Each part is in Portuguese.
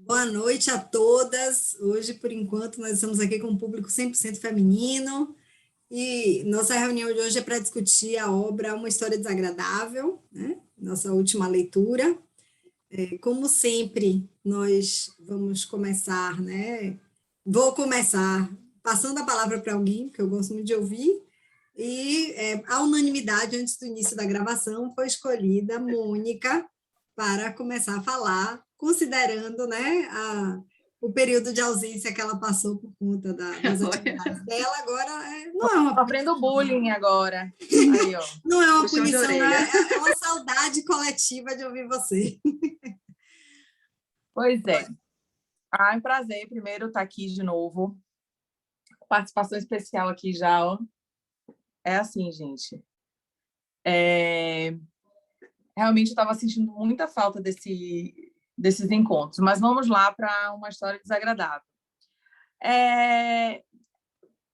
Boa noite a todas. Hoje, por enquanto, nós estamos aqui com um público 100% feminino e nossa reunião de hoje é para discutir a obra Uma História Desagradável, né? Nossa última leitura. Como sempre, nós vamos começar, né? Vou começar passando a palavra para alguém, porque eu gosto muito de ouvir, e a unanimidade, antes do início da gravação, foi escolhida Mônica para começar a falar, considerando, né, o período de ausência que ela passou por conta das atividades dela. Agora, não é uma sofrendo bullying agora. Aí, ó. Não é uma Puxão de punição, não, orelha. é uma saudade coletiva de ouvir você. Pois é. É um prazer, primeiro, estar aqui de novo. Participação especial aqui já, ó. É assim, gente. Realmente eu estava sentindo muita falta desses encontros, mas vamos lá para Uma História Desagradável.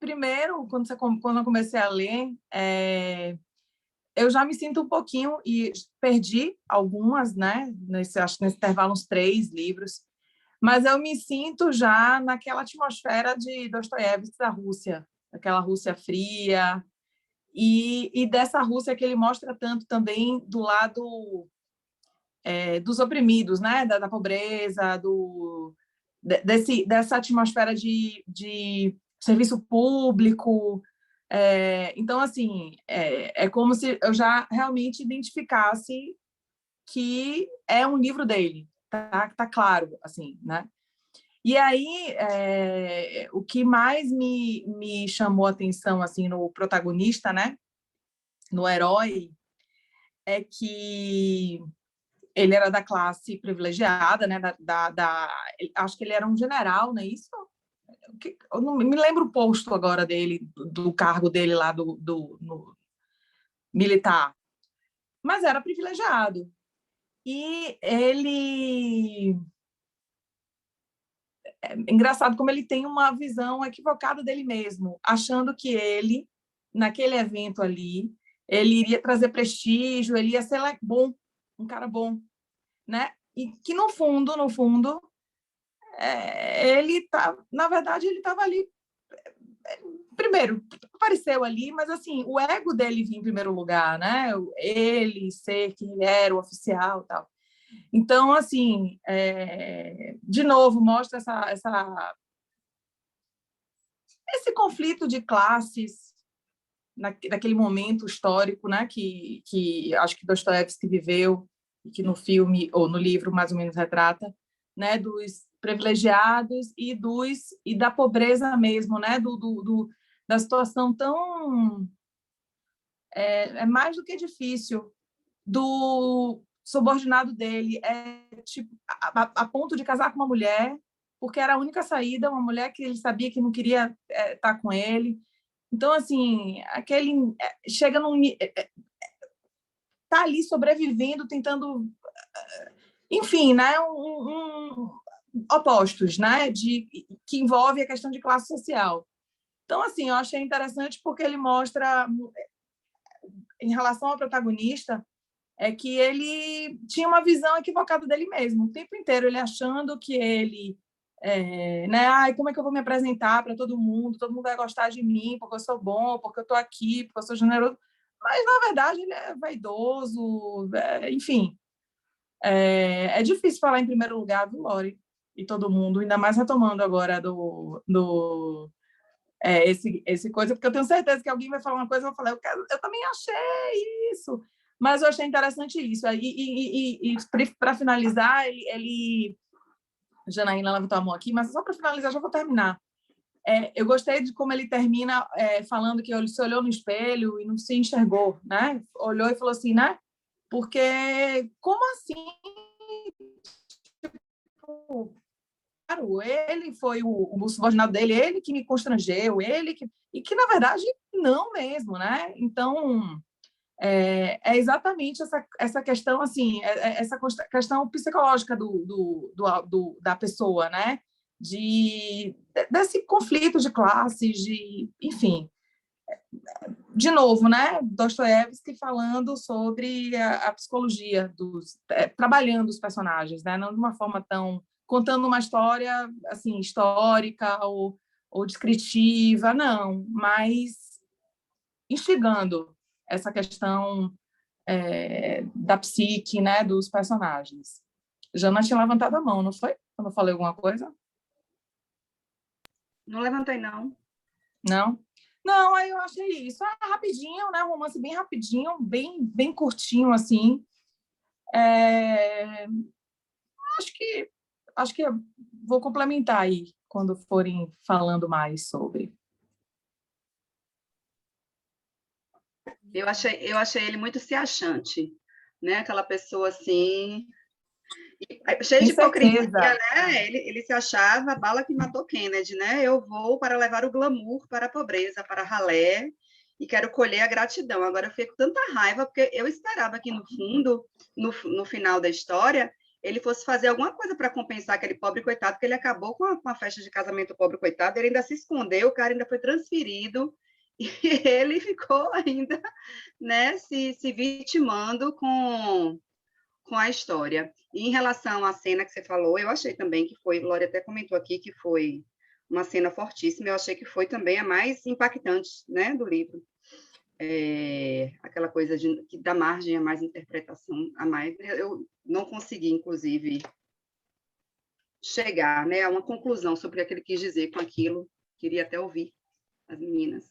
Primeiro, quando eu comecei a ler, eu já me sinto um pouquinho, e perdi algumas, né? Acho que nesse intervalo, uns 3 livros, mas eu me sinto já naquela atmosfera de Dostoiévski da Rússia, aquela Rússia fria, e dessa Rússia que ele mostra tanto também do lado dos oprimidos, né? Da pobreza, dessa atmosfera de serviço público. Então, assim, é como se eu já realmente identificasse que é um livro dele, tá claro, assim, né? E aí, o que mais me chamou a atenção, assim, no protagonista, né? No herói, é que ele era da classe privilegiada, né? Acho que ele era um general, não é isso? Eu não me lembro o posto agora dele, do cargo dele lá no militar, mas era privilegiado. E ele... É engraçado como ele tem uma visão equivocada dele mesmo, achando que ele, naquele evento ali, ele iria trazer prestígio, ele ia ser bom, um cara bom, né? E que, no fundo, ele tá, na verdade, ele estava ali, primeiro, apareceu ali, mas assim, o ego dele vinha em primeiro lugar, né? Ele ser quem ele era, o oficial e tal. Então, assim, de novo, mostra esse conflito de classes naquele momento histórico, né, que acho que Dostoiévski viveu e que no filme ou no livro mais ou menos retrata, né, dos privilegiados e da pobreza mesmo, né, da situação tão mais do que difícil do subordinado dele, tipo a ponto de casar com uma mulher porque era a única saída, uma mulher que ele sabia que não queria estar com ele. Então, assim, chega num... Tá ali sobrevivendo, tentando... Enfim, né? Opostos, né? Que envolve a questão de classe social. Então, assim, eu achei interessante porque ele mostra, em relação ao protagonista, que ele tinha uma visão equivocada dele mesmo. O tempo inteiro ele achando que ele... né? Ai, como é que eu vou me apresentar para todo mundo vai gostar de mim, porque eu sou bom, porque eu estou aqui, porque eu sou generoso. Mas, na verdade, ele é vaidoso, enfim. É difícil falar em primeiro lugar do Lore e todo mundo, ainda mais retomando agora esse coisa, porque eu tenho certeza que alguém vai falar uma coisa e eu vou falar, eu também achei isso, mas eu achei interessante isso. E para finalizar, Janaína levantou a mão aqui, mas só para finalizar, já vou terminar. Eu gostei de como ele termina falando que ele se olhou no espelho e não se enxergou, né? Olhou e falou assim, né? Porque, como assim? Tipo, claro, ele foi o subordinado dele, ele que me constrangeu, e que, na verdade, não mesmo, né? Então, exatamente essa questão, assim, essa questão psicológica da pessoa, né? Desse conflito de classes, enfim. De novo, né? Dostoiévski falando sobre a psicologia trabalhando os personagens, né? Não de uma forma tão contando uma história assim, histórica ou descritiva, não, mas instigando essa questão da psique, né, dos personagens. Jana tinha levantado a mão, não foi? Quando eu falei alguma coisa? Não levantei, não. Não? Não, aí eu achei isso. Rapidinho, né? Um romance bem rapidinho, bem curtinho, assim. Acho que vou complementar aí quando forem falando mais sobre. Eu achei ele muito se achante, né? Aquela pessoa assim, cheio de hipocrisia, né? Ele se achava a bala que matou Kennedy, né? Eu vou para levar o glamour para a pobreza, para a ralé, e quero colher a gratidão. Agora eu fiquei com tanta raiva, porque eu esperava que no fundo, no final da história, ele fosse fazer alguma coisa para compensar aquele pobre coitado, porque ele acabou com a festa de casamento do pobre coitado, ele ainda se escondeu, o cara ainda foi transferido, e ele ficou ainda, né, se vitimando com a história. E em relação à cena que você falou, eu achei também que foi, Glória até comentou aqui que foi uma cena fortíssima, eu achei que foi também a mais impactante, né, do livro. Aquela coisa que dá margem a mais interpretação, a mais. Eu não consegui, inclusive, chegar, né, a uma conclusão sobre o que ele quis dizer com aquilo. Queria até ouvir as meninas.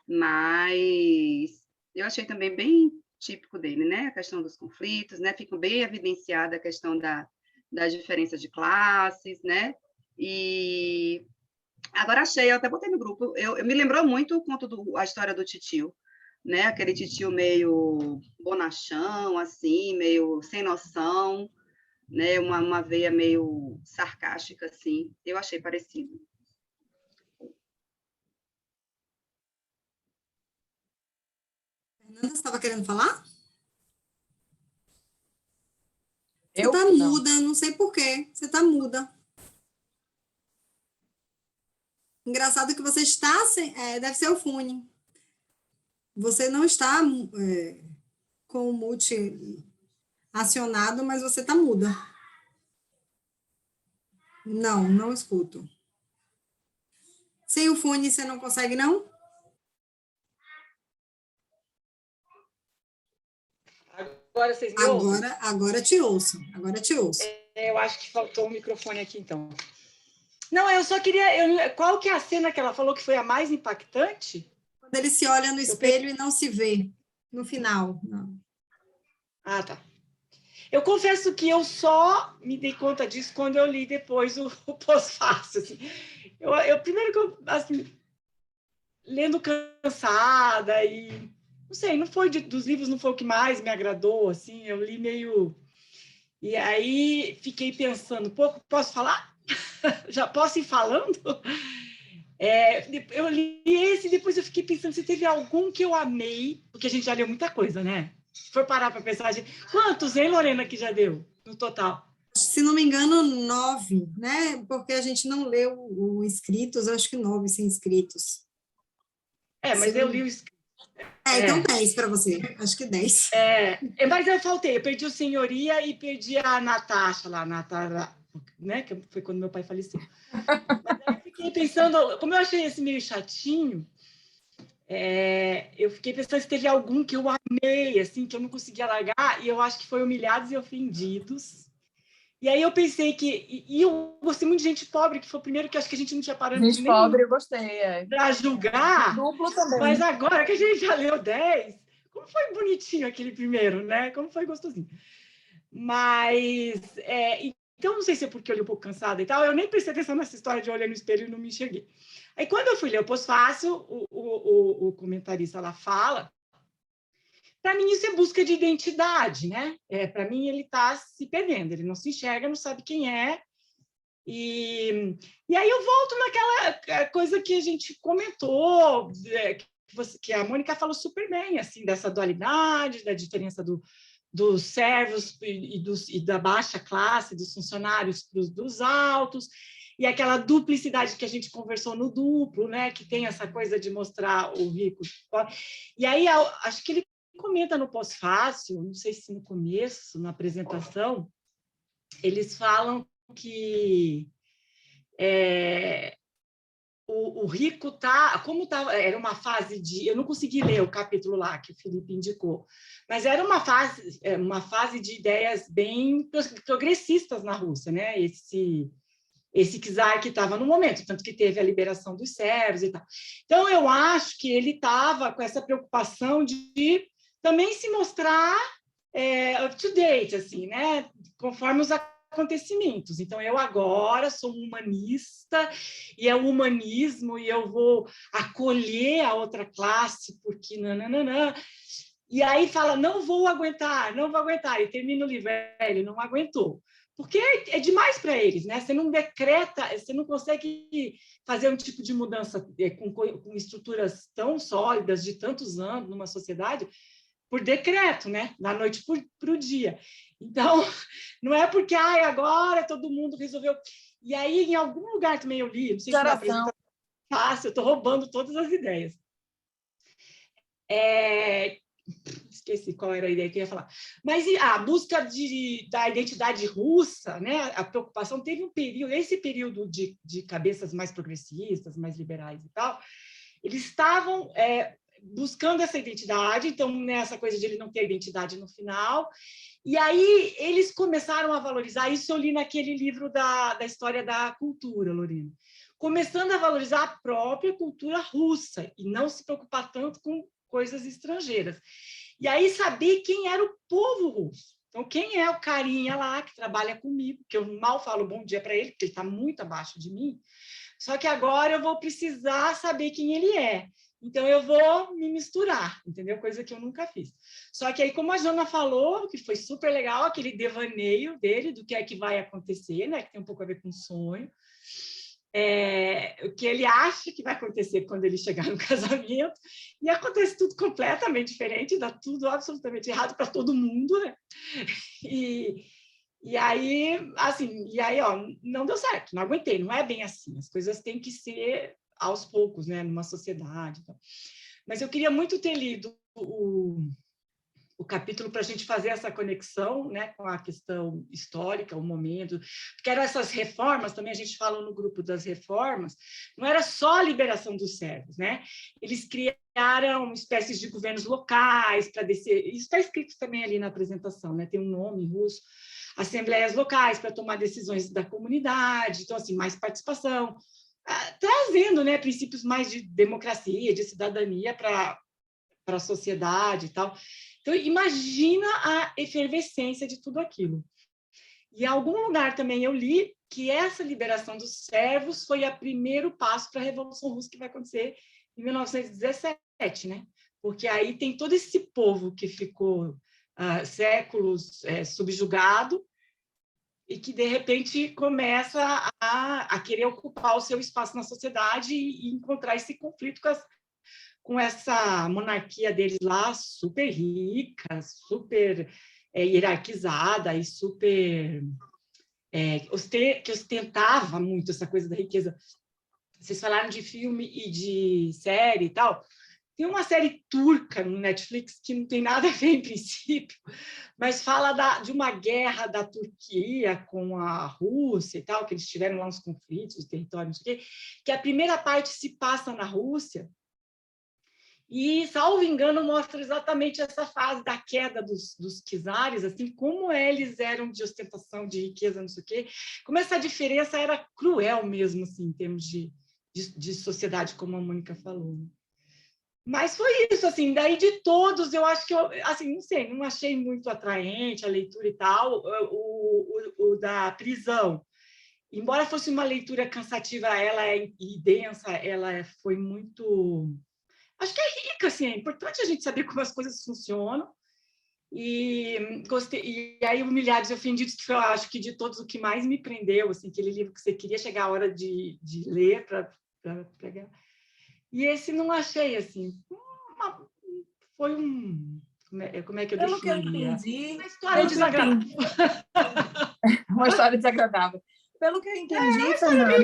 Mas eu achei também bem típico dele, né? A questão dos conflitos, né? Fica bem evidenciada a questão das diferenças de classes, né? E agora achei, eu até botei no grupo, eu me lembrou muito o conto a história do titio, né? Aquele titio meio bonachão, assim, meio sem noção, né? Uma veia meio sarcástica, assim. Eu achei parecido. Fernanda, você estava querendo falar? Você Eu? está Não. muda, não sei por quê. Você está muda. Engraçado que você está sem. Deve ser o fone. Você não está com o mute acionado, mas você está muda. Não, não escuto. Sem o fone você não consegue, não? Agora vocês me ouvem? Agora te ouço. Agora te ouço. Eu acho que faltou o microfone aqui, então. Não, eu só queria... qual que é a cena que ela falou que foi a mais impactante? Quando ele se olha no espelho e não se vê no final. Não. Ah, tá. Eu confesso que eu só me dei conta disso quando eu li depois o pós-fácil. Assim. Primeiro que eu, assim, lendo cansada e... Não sei, não foi dos livros, não foi o que mais me agradou, assim, eu li meio... E aí fiquei pensando, pô, posso falar? Já posso ir falando? Eu li esse e depois eu fiquei pensando se teve algum que eu amei, porque a gente já leu muita coisa, né? Se for parar para pensar, quantos, hein, Lorena, que já deu no total? Se não me engano, 9, né? Porque a gente não leu o inscritos, acho que 9 sem inscritos. Mas eu li o inscrito. Então 10 para você, acho que 10. Mas eu faltei, eu perdi o Senhoria e perdi a Natasha lá, né? Que foi quando meu pai faleceu. Mas aí eu fiquei pensando, como eu achei esse meio chatinho, eu fiquei pensando se teve algum que eu amei, assim, que eu não conseguia largar, e eu acho que foi Humilhados e Ofendidos. E aí eu pensei que... E eu gostei muito de Gente Pobre, que foi o primeiro que acho que a gente não tinha parâmetro Gente Pobre, eu gostei. Para julgar. Duplo também. Mas agora que a gente já leu 10, como foi bonitinho aquele primeiro, né? Como foi gostosinho. Mas... então, não sei se é porque eu li um pouco cansada e tal, eu nem prestei atenção nessa história de olhar no espelho e não me enxerguei. Aí, quando eu fui ler o pós-fácil, o comentarista lá fala, para mim isso é busca de identidade, né? Para mim ele está se perdendo, ele não se enxerga, não sabe quem é. E aí eu volto naquela coisa que a gente comentou, que a Mônica falou super bem, assim, dessa dualidade, da diferença dos servos e da baixa classe, dos funcionários dos altos, e aquela duplicidade que a gente conversou no duplo, né? Que tem essa coisa de mostrar o rico. E aí, acho que ele comenta no pós-fácil, não sei se no começo, na apresentação, eles falam que o rico como era uma fase eu não consegui ler o capítulo lá que o Felipe indicou, mas era uma fase de ideias bem progressistas na Rússia, né? Esse czar que estava no momento, tanto que teve a liberação dos servos e tal. Então, eu acho que ele estava com essa preocupação de também se mostrar up to date, assim, né? Conforme os acontecimentos. Então, eu agora sou um humanista, e é o humanismo, e eu vou acolher a outra classe, porque nananana. E aí fala, não vou aguentar, e termina o livro, ele não aguentou. Porque é demais para eles, né? Você não decreta, você não consegue fazer um tipo de mudança com estruturas tão sólidas de tantos anos numa sociedade por decreto, né? Da noite para o dia. Então, não é porque agora todo mundo resolveu. E aí, em algum lugar também eu li, não sei se na apresentação fácil, eu estou roubando todas as ideias. Esqueci qual era a ideia que eu ia falar. Mas a busca da identidade russa, né? A preocupação teve esse período de cabeças mais progressistas, mais liberais e tal, eles estavam buscando essa identidade, então, nessa coisa de ele não ter identidade no final, e aí eles começaram a valorizar, isso eu li naquele livro da história da cultura, Lorena, começando a valorizar a própria cultura russa, e não se preocupar tanto com coisas estrangeiras. E aí saber quem era o povo russo. Então, quem é o carinha lá que trabalha comigo, que eu mal falo bom dia para ele, porque ele está muito abaixo de mim, só que agora eu vou precisar saber quem ele é. Então, eu vou me misturar, entendeu? Coisa que eu nunca fiz. Só que aí, como a Jana falou, que foi super legal, aquele devaneio dele, do que é que vai acontecer, né? Que tem um pouco a ver com sonho. O que ele acha que vai acontecer quando ele chegar no casamento, e acontece tudo completamente diferente, dá tudo absolutamente errado para todo mundo, né? E aí, assim, ó, não deu certo, não aguentei, não é bem assim, as coisas têm que ser aos poucos, né, numa sociedade. Então. Mas eu queria muito ter lido o capítulo para a gente fazer essa conexão, né, com a questão histórica, o momento, porque eram essas reformas, também a gente fala no grupo das reformas, não era só a liberação dos servos, né? Eles criaram espécies de governos locais para descer, isso está escrito também ali na apresentação, né? Tem um nome em russo, assembleias locais para tomar decisões da comunidade, então, assim, mais participação, trazendo, né, princípios mais de democracia, de cidadania para a sociedade e tal. Então, imagina a efervescência de tudo aquilo. E em algum lugar também eu li que essa liberação dos servos foi o primeiro passo para a Revolução Russa que vai acontecer em 1917, né? Porque aí tem todo esse povo que ficou séculos subjugado e que, de repente, começa a querer ocupar o seu espaço na sociedade e encontrar esse conflito com essa monarquia deles lá, super rica, super hierarquizada e super... que ostentava muito essa coisa da riqueza. Vocês falaram de filme e de série e tal. Tem uma série turca no Netflix que não tem nada a ver, em princípio, mas fala de uma guerra da Turquia com a Rússia e tal, que eles tiveram lá uns conflitos de território, não sei o quê, que a primeira parte se passa na Rússia, e, salvo engano, mostra exatamente essa fase da queda dos czares, assim, como eles eram de ostentação, de riqueza, não sei o quê, como essa diferença era cruel mesmo, assim, em termos de sociedade, como a Mônica falou. Mas foi isso, assim, daí de todos, eu acho que eu, assim, não sei, não achei muito atraente a leitura e tal, o da prisão. Embora fosse uma leitura cansativa, e densa, ela foi muito... Acho que é rica, assim, é importante a gente saber como as coisas funcionam. E gostei. E aí, Humilhados e Ofendidos, que foi, eu acho que de todos o que mais me prendeu, assim, aquele livro que você queria chegar a hora de ler para pegar. E esse não achei, assim, foi um... Como é que eu Pelo que eu definiria? entendi... Uma história desagradável. Uma história desagradável. Pelo que eu entendi, Fernanda,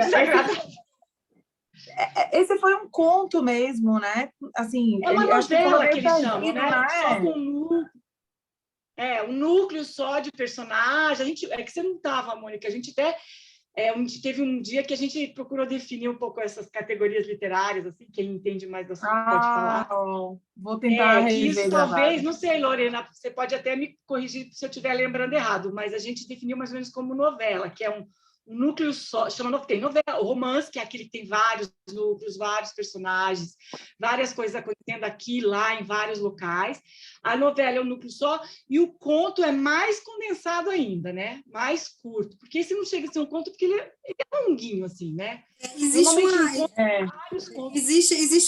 esse foi um conto mesmo, né? Assim, é uma novela que eles chamam, perdido, né? Só com um núcleo só de personagem. É que você não estava, Mônica, a gente até... teve um dia que a gente procurou definir um pouco essas categorias literárias, assim, quem entende mais do assunto pode falar. Vou tentar Que isso rever talvez, não sei, Lorena, você pode até me corrigir se eu estiver lembrando errado, mas a gente definiu mais ou menos como novela, que é um núcleo só, tem novela, o romance, que é aquele que tem vários núcleos, vários personagens, várias coisas acontecendo aqui, lá, em vários locais. A novela é um núcleo só, e o conto é mais condensado ainda, né? Mais curto, porque esse não chega a ser um conto, porque ele é longuinho, assim, né? Existe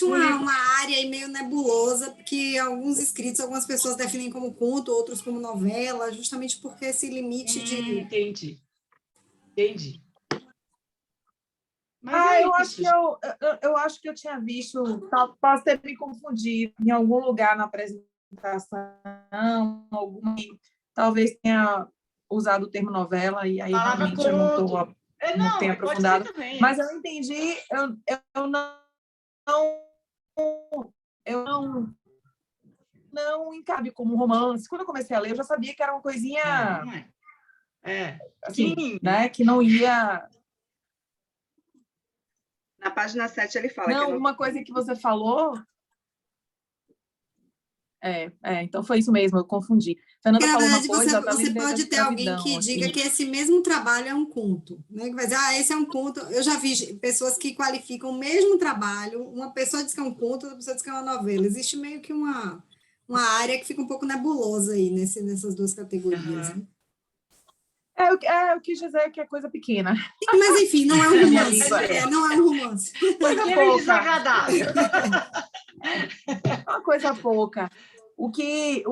uma área aí meio nebulosa, que alguns escritos, algumas pessoas definem como conto, outros como novela, justamente porque esse limite de... Entendi. Mas eu acho que eu tinha visto, posso ter me confundido em algum lugar na apresentação, talvez tenha usado o termo novela, e aí realmente eu não tenho aprofundado. Mas eu entendi, eu não encabe como romance. Quando eu comecei a ler, eu já sabia que era uma coisinha... assim, né? Que não ia... Na página 7 ele fala não, uma coisa que você falou... então foi isso mesmo, eu confundi. Fernanda falou uma coisa... Você pode ter alguém que diga que esse mesmo trabalho é um conto, né? Que vai dizer, esse é um conto. Eu já vi pessoas que qualificam o mesmo trabalho, uma pessoa diz que é um conto, outra pessoa diz que é uma novela. Existe meio que uma área que fica um pouco nebulosa aí nessas duas categorias, né? Eu quis dizer que é coisa pequena. Mas, enfim, não é um romance. Não é um romance. Coisa pouca. Desagradável. Uma coisa pouca. O que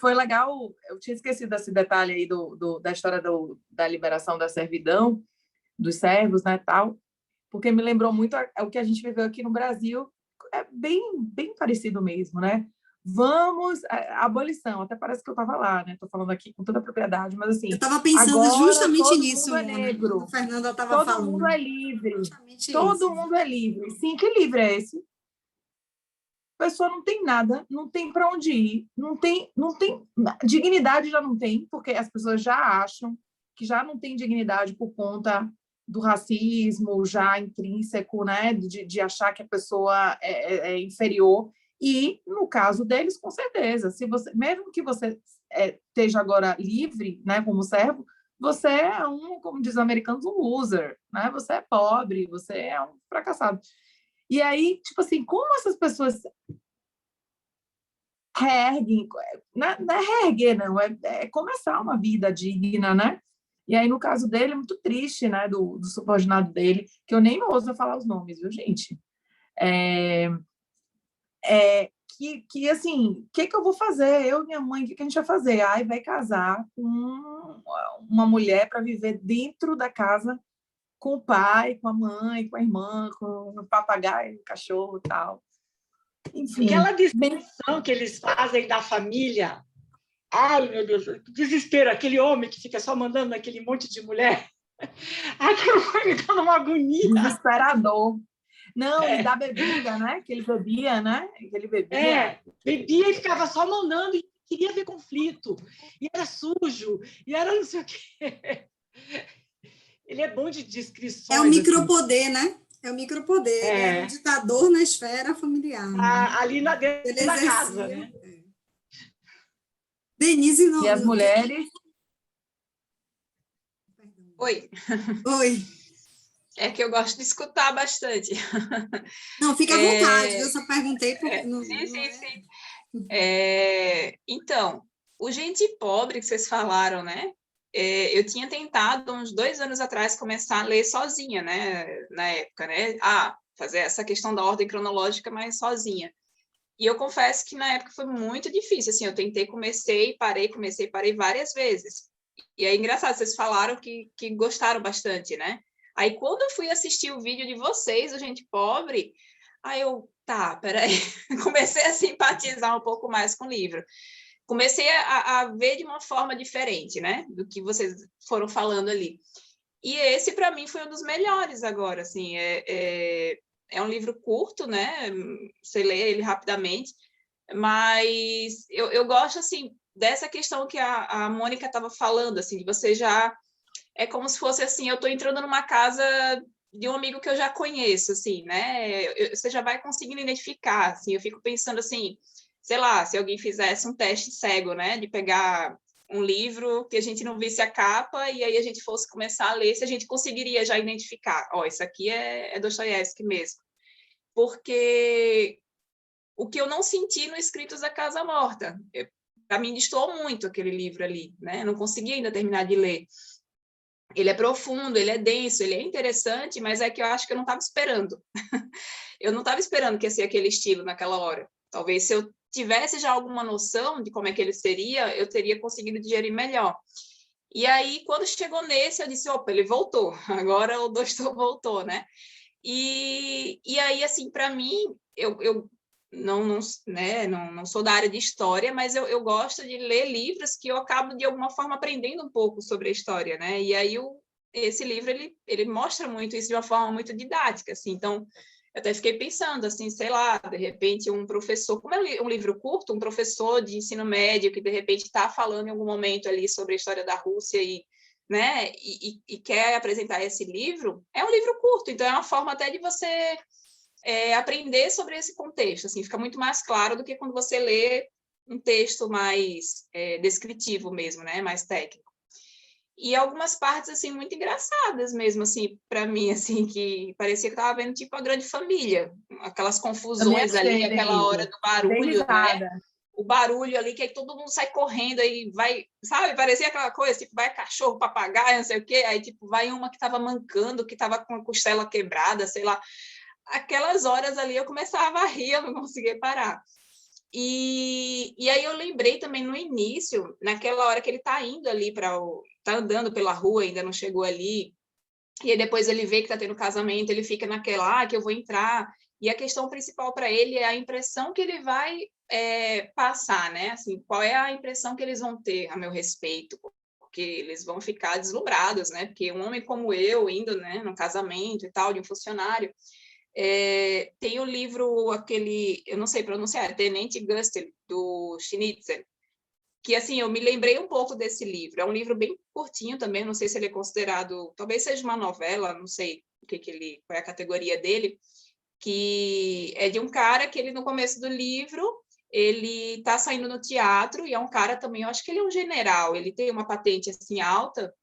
foi legal, eu tinha esquecido desse detalhe aí da história da liberação da servidão, dos servos, né, tal, porque me lembrou muito o que a gente viveu aqui no Brasil, é bem parecido mesmo, né? A abolição, até parece que eu estava lá, né? Estou falando aqui com toda a propriedade, mas assim... Eu estava pensando justamente nisso, Mona, negro. A Fernanda estava falando. Todo mundo é livre. Todo mundo é livre. Sim, que livre é esse? A pessoa não tem nada, não tem para onde ir, não tem dignidade, já não tem, porque as pessoas já acham que já não tem dignidade por conta do racismo já intrínseco, né, de achar que a pessoa é inferior. E, no caso deles, com certeza, mesmo que você esteja agora livre, né, como servo, você é como dizem os americanos, um loser, né? Você é pobre, você é um fracassado. E aí, tipo assim, como essas pessoas reerguem, não é reerguer, não, é começar uma vida digna, né? E aí, no caso dele, é muito triste, né, do subordinado dele, que eu nem ouso falar os nomes, viu, gente? Que assim, o que eu vou fazer? Eu e minha mãe, o que a gente vai fazer? Vai casar com uma mulher para viver dentro da casa com o pai, com a mãe, com a irmã, com o papagaio, o cachorro e tal. Enfim. Aquela distinção que eles fazem da família. Ai, meu Deus, desespero. Aquele homem que fica só mandando aquele monte de mulher. Aquilo foi me dando uma agonia. Desesperador. Não, e da bebida, né? Que ele bebia, né? Bebia e ficava só mandando e queria ver conflito. E era sujo, e era não sei o quê. Ele é bom de descrições. É o micropoder, assim. Né? É o micropoder. É um ditador na esfera familiar. Ali dentro da casa, né? Denise não. E as mulheres... Oi. É que eu gosto de escutar bastante. Não, fica à vontade, eu só perguntei porque... Sim. Então, o Gente Pobre que vocês falaram, né? Eu tinha tentado, uns 2 anos atrás, começar a ler sozinha, né? Na época, né? Fazer essa questão da ordem cronológica, mas sozinha. E eu confesso que na época foi muito difícil, assim, eu tentei, comecei e parei várias vezes. E é engraçado, vocês falaram que gostaram bastante, né? Aí, quando eu fui assistir o vídeo de vocês, o Gente Pobre, aí peraí, comecei a simpatizar um pouco mais com o livro. Comecei a ver de uma forma diferente, né, do que vocês foram falando ali. E esse, para mim, foi um dos melhores agora, assim, é um livro curto, né, você lê ele rapidamente, mas eu gosto, assim, dessa questão que a Mônica estava falando, assim, de você já... É como se fosse assim, eu estou entrando numa casa de um amigo que eu já conheço, assim, né? Você já vai conseguindo identificar, assim. Eu fico pensando assim, sei lá, se alguém fizesse um teste cego, né? De pegar um livro que a gente não visse a capa e aí a gente fosse começar a ler, se a gente conseguiria já identificar, ó, isso aqui é Dostoiévski mesmo. Porque o que eu não senti no Escritos da Casa Morta, para mim destoou muito aquele livro ali, né? Eu não consegui ainda terminar de ler. Ele é profundo, ele é denso, ele é interessante, mas é que eu acho que eu não estava esperando. Eu não estava esperando que ia ser aquele estilo naquela hora. Talvez se eu tivesse já alguma noção de como é que ele seria, eu teria conseguido digerir melhor. E aí, quando chegou nesse, eu disse, opa, ele voltou. Agora o Dostoi voltou, né? E aí, assim, para mim, eu não sou da área de história, mas eu gosto de ler livros que eu acabo, de alguma forma, aprendendo um pouco sobre a história, né? E aí, esse livro, ele mostra muito isso de uma forma muito didática, assim. Então, eu até fiquei pensando, assim, sei lá, de repente, um professor... Como é um livro curto, um professor de ensino médio que, de repente, está falando em algum momento ali sobre a história da Rússia né? E quer apresentar esse livro, é um livro curto, então é uma forma até de você... aprender sobre esse contexto, assim, fica muito mais claro do que quando você lê um texto mais descritivo mesmo, né, mais técnico. E algumas partes, assim, muito engraçadas mesmo, assim, para mim, assim, que parecia que estava vendo, tipo, a Grande Família, aquelas confusões ali, aquela hora do barulho, né? O barulho ali, que aí todo mundo sai correndo, aí vai, sabe? Parecia aquela coisa, tipo, vai cachorro, papagaio, não sei o quê, aí, tipo, vai uma que estava mancando, que estava com a costela quebrada, sei lá. Aquelas horas ali eu começava a rir, eu não conseguia parar. E aí eu lembrei também no início, naquela hora que ele está indo ali tá andando pela rua, ainda não chegou ali, e aí depois ele vê que está tendo casamento, ele fica naquela, que eu vou entrar. E a questão principal para ele é a impressão que ele vai passar, né? Assim, qual é a impressão que eles vão ter a meu respeito? Porque eles vão ficar deslumbrados, né? Porque um homem como eu, indo, né, num casamento e tal, de um funcionário, tem o livro, aquele, eu não sei pronunciar, Tenente Gustel, do Schnitzer, que, assim, eu me lembrei um pouco desse livro. É um livro bem curtinho também, não sei se ele é considerado, talvez seja uma novela, não sei qual é a categoria dele, que é de um cara que ele, no começo do livro, ele está saindo no teatro, e é um cara também, eu acho que ele é um general, ele tem uma patente, assim, alta,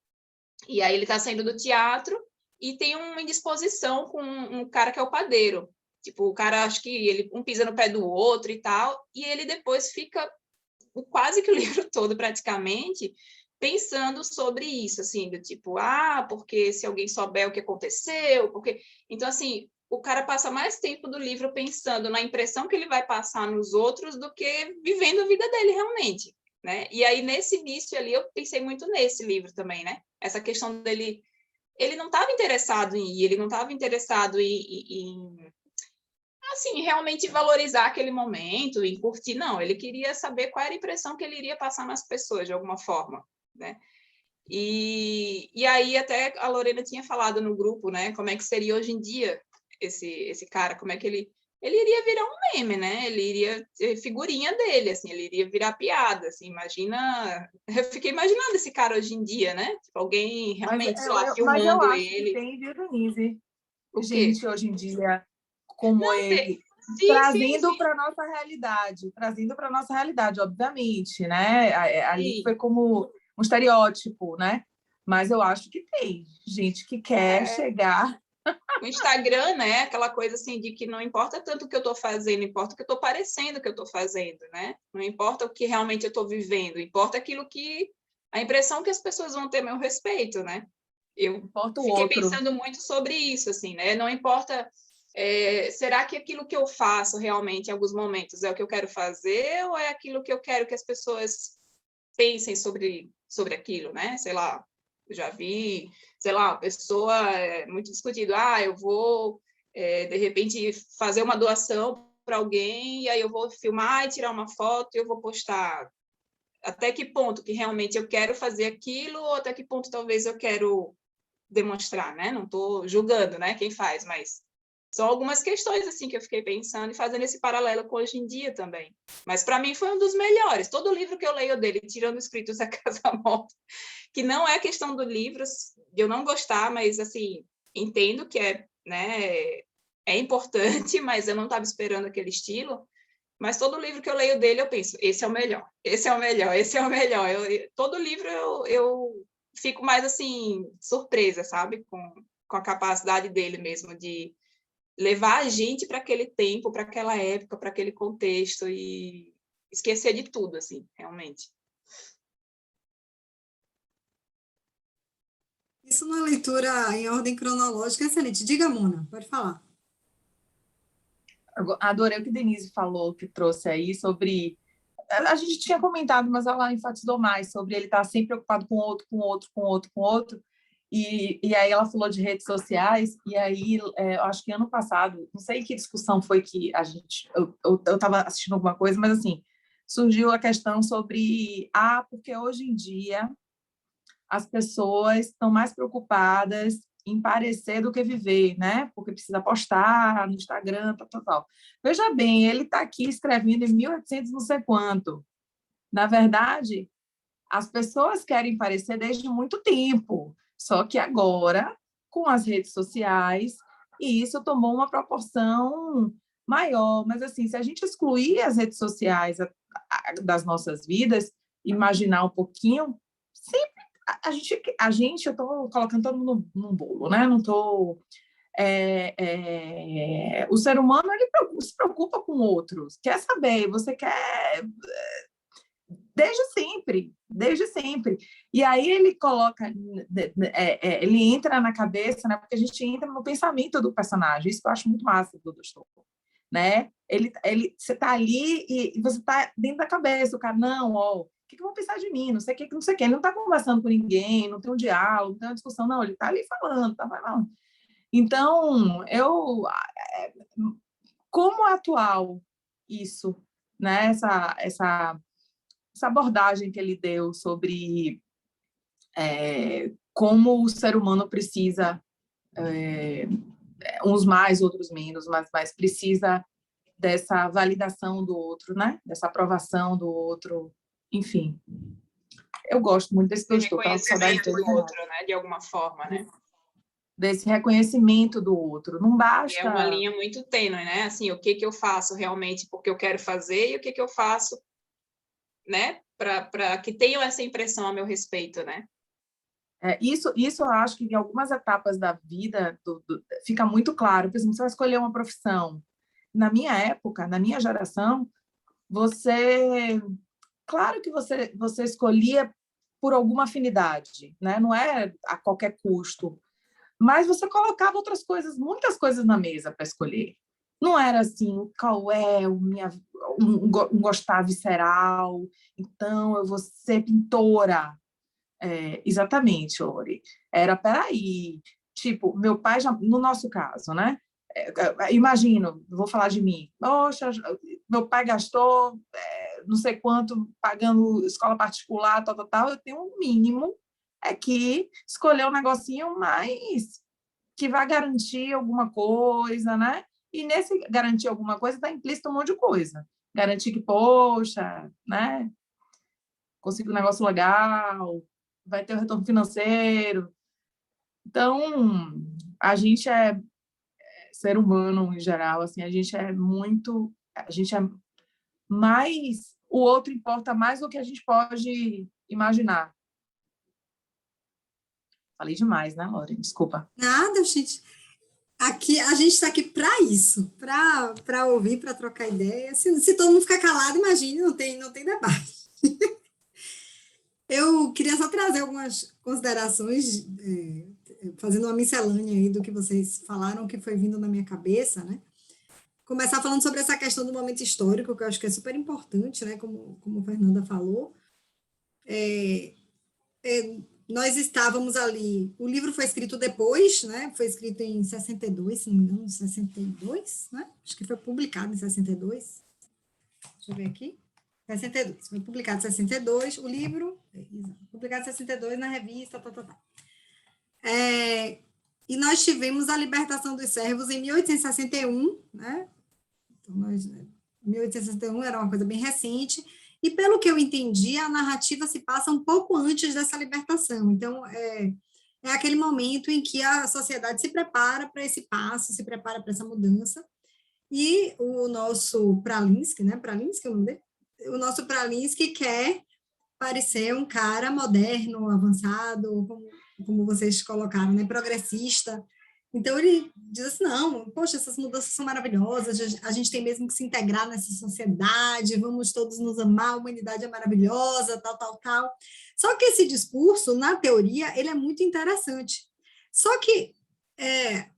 e aí ele está saindo do teatro, e tem uma indisposição com um cara que é o padeiro. Tipo, o cara, acho que um pisa no pé do outro e tal, e ele depois fica quase que o livro todo, praticamente, pensando sobre isso, assim, do tipo, porque se alguém souber o que aconteceu, porque... Então, assim, o cara passa mais tempo do livro pensando na impressão que ele vai passar nos outros do que vivendo a vida dele realmente, né? E aí, nesse início ali, eu pensei muito nesse livro também, né? Essa questão dele... Ele não estava interessado em ir, ele não estava interessado em assim, realmente valorizar aquele momento, em curtir, não. Ele queria saber qual era a impressão que ele iria passar nas pessoas, de alguma forma, né? E aí até a Lorena tinha falado no grupo, né? Como é que seria hoje em dia esse cara, como é que ele iria virar um meme, né? Ele iria ter figurinha dele, assim, ele iria virar piada, assim, imagina... Eu fiquei imaginando esse cara hoje em dia, né? Tipo, alguém realmente, sei lá, filmando eu acho ele. que tem, viu, Denise? O quê? Gente, hoje em dia, como ele... Sim, trazendo para nossa realidade, obviamente, né? Ali foi como um estereótipo, né? Mas eu acho que tem gente que quer chegar. O Instagram, né? Aquela coisa assim de que não importa tanto o que eu estou fazendo, importa o que eu estou parecendo que eu estou fazendo, né? Não importa o que realmente eu estou vivendo, importa aquilo que... a impressão que as pessoas vão ter a meu respeito, né? Eu fiquei pensando muito sobre isso, assim, né? Não importa... será que aquilo que eu faço realmente em alguns momentos é o que eu quero fazer ou é aquilo que eu quero que as pessoas pensem sobre aquilo, né? Sei lá, eu já vi, sei lá, uma pessoa muito discutido, eu vou, de repente, fazer uma doação para alguém e aí eu vou filmar e tirar uma foto e eu vou postar. Até que ponto que realmente eu quero fazer aquilo ou até que ponto talvez eu quero demonstrar, né? Não estou julgando, né, quem faz, mas São algumas questões assim que eu fiquei pensando e fazendo esse paralelo com hoje em dia também. Mas para mim foi um dos melhores. Todo livro que eu leio dele, tirando Escritos da Casa Morta, que não é questão do livro de eu não gostar, mas assim, entendo que é, né, é importante, mas eu não estava esperando aquele estilo. Mas todo livro que eu leio dele, eu penso, esse é o melhor, esse é o melhor, esse é o melhor. Todo livro eu fico mais assim, surpresa, sabe? Com a capacidade dele mesmo de levar a gente para aquele tempo, para aquela época, para aquele contexto e esquecer de tudo, assim, realmente. Isso numa leitura em ordem cronológica é excelente. Diga, Mona, pode falar. Eu adorei o que Denise falou, que trouxe aí sobre... A gente tinha comentado, mas ela enfatizou mais sobre ele estar sempre preocupado com outro, com outro, com outro, com outro. E aí ela falou de redes sociais, e aí eu acho que ano passado, não sei que discussão foi que a gente... Eu estava assistindo alguma coisa, mas assim, surgiu a questão sobre... porque hoje em dia as pessoas estão mais preocupadas em parecer do que viver, né? Porque precisa postar no Instagram, tal, tal, tal. Veja bem, ele está aqui escrevendo em 1800 não sei quanto. Na verdade, as pessoas querem parecer desde muito tempo, só que agora, com as redes sociais, e isso tomou uma proporção maior. Mas, assim, se a gente excluir as redes sociais das nossas vidas, imaginar um pouquinho, sempre eu estou colocando todo mundo num bolo, né? Não estou... o ser humano ele se preocupa com outros, quer saber, você quer desde sempre. E aí ele coloca, ele entra na cabeça, né? Porque a gente entra no pensamento do personagem, isso que eu acho muito massa do Dostoiévski, né? Você está ali e você está dentro da cabeça, o cara, não, ó, o que vão pensar de mim? Não sei o que, não sei o que. Ele não está conversando com ninguém, não tem um diálogo, não tem uma discussão, não, ele está ali falando, tá falando. Então, como é atual isso, né? Essa abordagem que ele deu sobre como o ser humano precisa, uns mais, outros menos, mas precisa dessa validação do outro, né? Dessa aprovação do outro, enfim. Eu gosto muito desse texto, tá? Reconhecimento do outro, né? De alguma forma, né? Desse reconhecimento do outro. Não basta... É uma linha muito tênue, né? Assim, o que eu faço realmente porque eu quero fazer e o que eu faço, né? Para que tenham essa impressão a meu respeito, né? Isso eu acho que em algumas etapas da vida fica muito claro. Por exemplo, você vai escolher uma profissão. Na minha época, na minha geração, claro que você escolhia por alguma afinidade, né? Não é a qualquer custo, mas você colocava outras coisas, muitas coisas na mesa para escolher. Não era assim, qual é um gostar visceral, então eu vou ser pintora. Exatamente, Lori. Peraí, tipo, meu pai já, no nosso caso, né? Imagino, vou falar de mim. Poxa, meu pai gastou não sei quanto pagando escola particular, tal. Eu tenho um mínimo que escolher um negocinho mais que vai garantir alguma coisa, né? E nesse garantir alguma coisa está implícito um monte de coisa. Garantir que, poxa, né? Consigo um negócio legal, vai ter um retorno financeiro. Então, a gente ser humano em geral, assim, a gente é mais, o outro importa mais do que a gente pode imaginar. Falei demais, né, Lore? Desculpa. Nada, gente. Aqui, a gente está aqui para isso, para ouvir, para trocar ideia. Se todo mundo ficar calado, imagine, não tem debate. Eu queria só trazer algumas considerações, fazendo uma miscelânea aí do que vocês falaram, que foi vindo na minha cabeça, né? Começar falando sobre essa questão do momento histórico, que eu acho que é super importante, né? Como a Fernanda falou. Nós estávamos ali, o livro foi escrito depois, né? Foi escrito em 62, se não me engano, 62, né? Acho que foi publicado em 62. Deixa eu ver aqui. 62, foi publicado em 62, o livro, publicado em 62 na revista, E nós tivemos a libertação dos servos em 1861, né? Então, 1861 era uma coisa bem recente, e pelo que eu entendi, a narrativa se passa um pouco antes dessa libertação. Então, é aquele momento em que a sociedade se prepara para esse passo, se prepara para essa mudança, e o nosso Pralinsky, né? Pralinsky, o nosso Pralinsky quer parecer um cara moderno, avançado, como vocês colocaram, né? Progressista. Então, ele diz assim, não, poxa, essas mudanças são maravilhosas, a gente tem mesmo que se integrar nessa sociedade, vamos todos nos amar, a humanidade é maravilhosa, tal, tal, tal. Só que esse discurso, na teoria, ele é muito interessante. Só que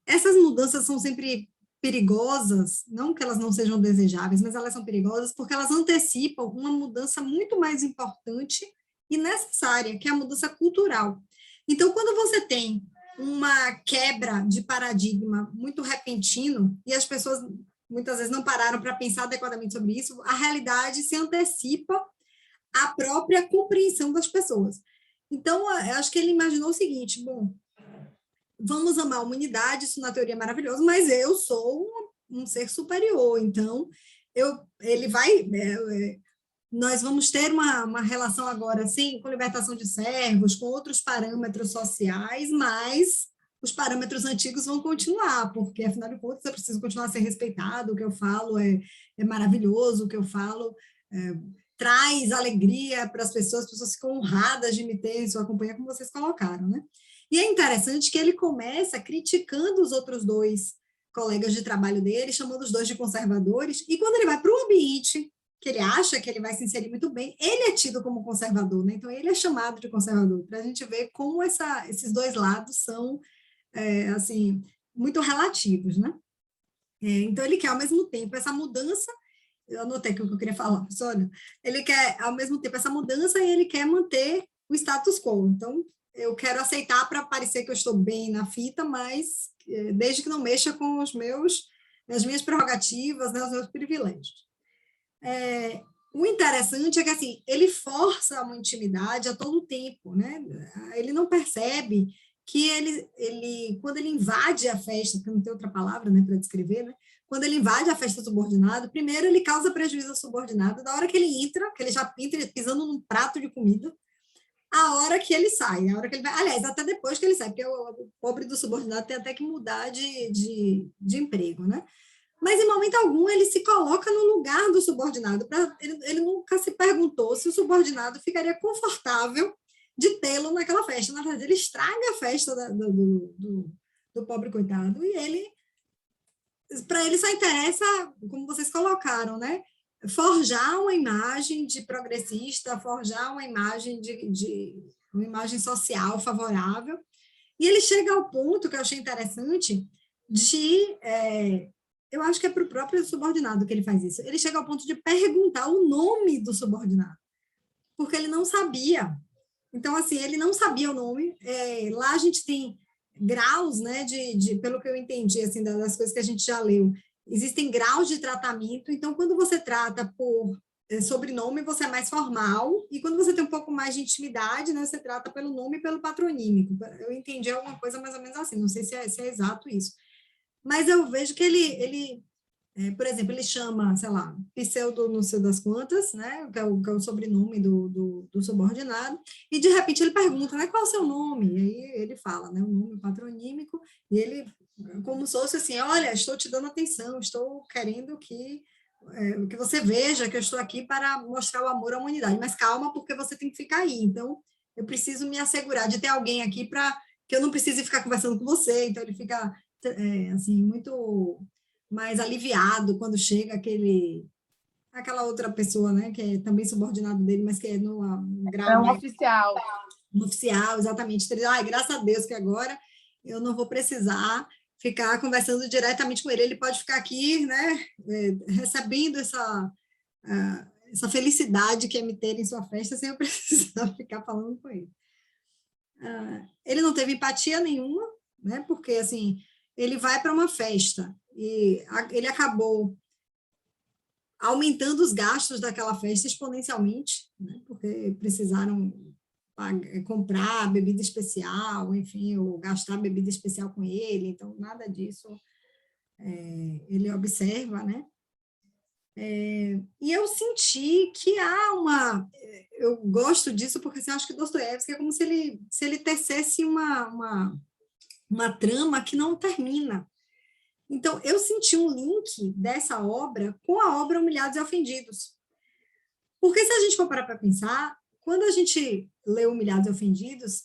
essas mudanças são sempre perigosas, não que elas não sejam desejáveis, mas elas são perigosas porque elas antecipam uma mudança muito mais importante e necessária, que é a mudança cultural. Então, quando você tem uma quebra de paradigma muito repentino, e as pessoas muitas vezes não pararam para pensar adequadamente sobre isso, a realidade se antecipa à própria compreensão das pessoas. Então, eu acho que ele imaginou o seguinte, bom, vamos amar a humanidade, isso na teoria é maravilhoso, mas eu sou um ser superior, então nós vamos ter uma relação agora, assim, com libertação de servos, com outros parâmetros sociais, mas os parâmetros antigos vão continuar, porque, afinal de contas, eu preciso continuar a ser respeitado, o que eu falo é maravilhoso, o que eu falo traz alegria para as pessoas ficam honradas de me ter em sua companhia, como vocês colocaram, né? E é interessante que ele começa criticando os outros dois colegas de trabalho dele, chamando os dois de conservadores, e quando ele vai para o ambiente que ele acha que ele vai se inserir muito bem, ele é tido como conservador, né? Então ele é chamado de conservador, para a gente ver como esses dois lados são, assim, muito relativos, né? Então ele quer, ao mesmo tempo, essa mudança, eu anotei aqui o que eu queria falar, Sônia, ele quer, ao mesmo tempo, essa mudança e ele quer manter o status quo, então eu quero aceitar para parecer que eu estou bem na fita, mas desde que não mexa com as minhas prerrogativas, né, os meus privilégios. O interessante é que assim, ele força uma intimidade a todo tempo, né? Ele não percebe que quando ele invade a festa, porque não tem outra palavra, né, para descrever, né? Quando ele invade a festa subordinado, primeiro ele causa prejuízo ao subordinado, da hora que ele entra, que ele já pinta pisando num prato de comida, a hora que ele sai, a hora que ele vai, aliás, até depois que ele sai, porque o pobre do subordinado tem até que mudar de emprego, né? Mas, em momento algum, ele se coloca no lugar do subordinado. Ele nunca se perguntou se o subordinado ficaria confortável de tê-lo naquela festa. Na verdade, ele estraga a festa do pobre coitado. E para ele só interessa, como vocês colocaram, né? Forjar uma imagem de progressista, forjar uma imagem uma imagem social favorável. E ele chega ao ponto que eu achei interessante eu acho que é para o próprio subordinado que ele faz isso. Ele chega ao ponto de perguntar o nome do subordinado, porque ele não sabia. Então, assim, ele não sabia o nome. Lá a gente tem graus, né, pelo que eu entendi, assim, das coisas que a gente já leu, existem graus de tratamento. Então, quando você trata por sobrenome, você é mais formal, e quando você tem um pouco mais de intimidade, né, você trata pelo nome e pelo patronímico. Eu entendi alguma coisa mais ou menos assim, não sei se é exato isso. Mas eu vejo que ele por exemplo, ele chama, sei lá, pseudo não sei das quantas, né, que é o sobrenome do subordinado, e de repente ele pergunta, né, qual é o seu nome? E aí ele fala, né, o nome patronímico, e ele, como se fosse assim, olha, estou te dando atenção, estou querendo que você veja que eu estou aqui para mostrar o amor à humanidade, mas calma, porque você tem que ficar aí, então eu preciso me assegurar de ter alguém aqui para que eu não precise ficar conversando com você, então ele fica assim, muito mais aliviado quando chega aquela outra pessoa, né, que é também subordinado dele, mas que é no grau... É um oficial. Um oficial, exatamente. Graças a Deus que agora eu não vou precisar ficar conversando diretamente com ele, ele pode ficar aqui, né, recebendo essa felicidade que é me ter em sua festa sem eu precisar ficar falando com ele. Ele não teve empatia nenhuma, né, porque, assim, ele vai para uma festa e ele acabou aumentando os gastos daquela festa exponencialmente, né, porque precisaram comprar bebida especial, enfim, ou gastar bebida especial com ele, então nada disso ele observa, né? E eu senti que eu gosto disso porque assim, acho que Dostoiévski é como se ele tecesse uma trama que não termina. Então, eu senti um link dessa obra com a obra Humilhados e Ofendidos. Porque se a gente for parar para pensar, quando a gente lê Humilhados e Ofendidos,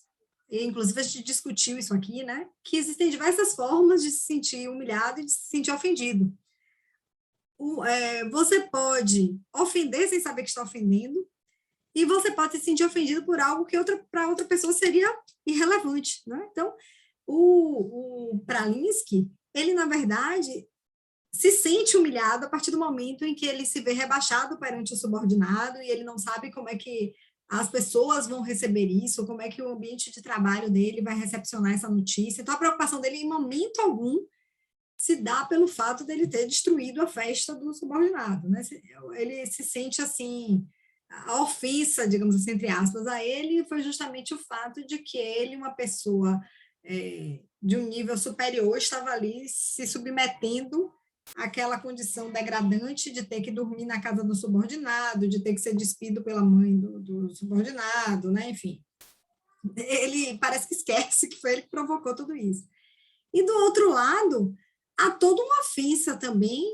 e inclusive a gente discutiu isso aqui, né, que existem diversas formas de se sentir humilhado e de se sentir ofendido. Você pode ofender sem saber que está ofendendo, e você pode se sentir ofendido por algo que para outra pessoa seria irrelevante, né? Então, o Pralinsky, ele, na verdade, se sente humilhado a partir do momento em que ele se vê rebaixado perante o subordinado e ele não sabe como é que as pessoas vão receber isso, como é que o ambiente de trabalho dele vai recepcionar essa notícia. Então, a preocupação dele, em momento algum, se dá pelo fato dele ter destruído a festa do subordinado, né? Ele se sente assim, a ofensa, digamos assim, entre aspas, a ele foi justamente o fato de que ele, uma pessoa de um nível superior, estava ali se submetendo àquela condição degradante de ter que dormir na casa do subordinado, de ter que ser despido pela mãe do subordinado, né? Enfim. Ele parece que esquece que foi ele que provocou tudo isso. E do outro lado, há toda uma ofensa também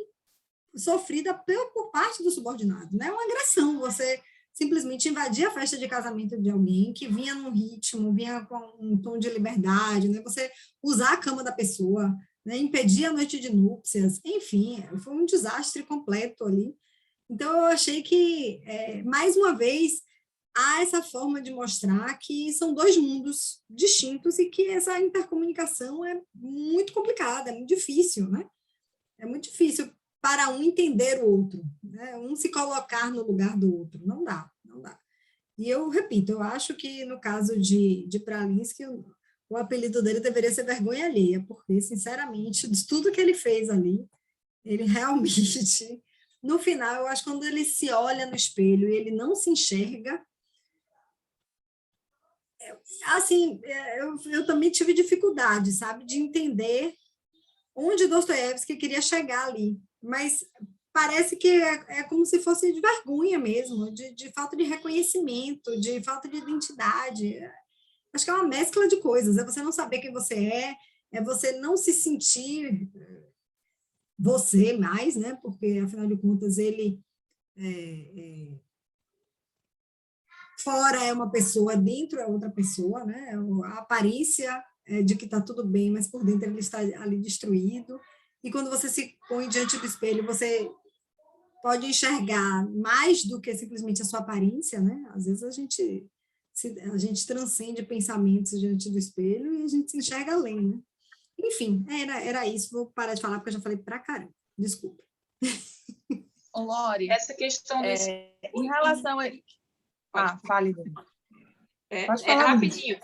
sofrida por parte do subordinado, né? Uma agressão, você simplesmente invadir a festa de casamento de alguém que vinha num ritmo, vinha com um tom de liberdade, né? Você usar a cama da pessoa, né? Impedir a noite de núpcias, enfim, foi um desastre completo ali. Então, eu achei que, mais uma vez, há essa forma de mostrar que são dois mundos distintos e que essa intercomunicação é muito complicada, é muito difícil, né? É muito difícil para um entender o outro, né? Um se colocar no lugar do outro. Não dá, não dá. E eu repito, eu acho que no caso de Pralinsky, o apelido dele deveria ser vergonha alheia, porque, sinceramente, de tudo que ele fez ali, ele realmente, no final, eu acho que quando ele se olha no espelho e ele não se enxerga, assim, eu também tive dificuldade, sabe, de entender onde Dostoiévski queria chegar ali, mas parece que é como se fosse de vergonha mesmo, de falta de reconhecimento, de falta de identidade. Acho que é uma mescla de coisas, é você não saber quem você é você não se sentir você mais, né? Porque, afinal de contas, ele fora é uma pessoa, dentro é outra pessoa, né? A aparência é de que está tudo bem, mas por dentro ele está ali destruído. E quando você se põe diante do espelho, você pode enxergar mais do que simplesmente a sua aparência, né? Às vezes a gente transcende pensamentos diante do espelho e a gente se enxerga além, né? Enfim, era isso. Vou parar de falar porque eu já falei pra caramba. Desculpa. Ô, Lori, essa questão do em relação a... fale. Pode falar, rapidinho.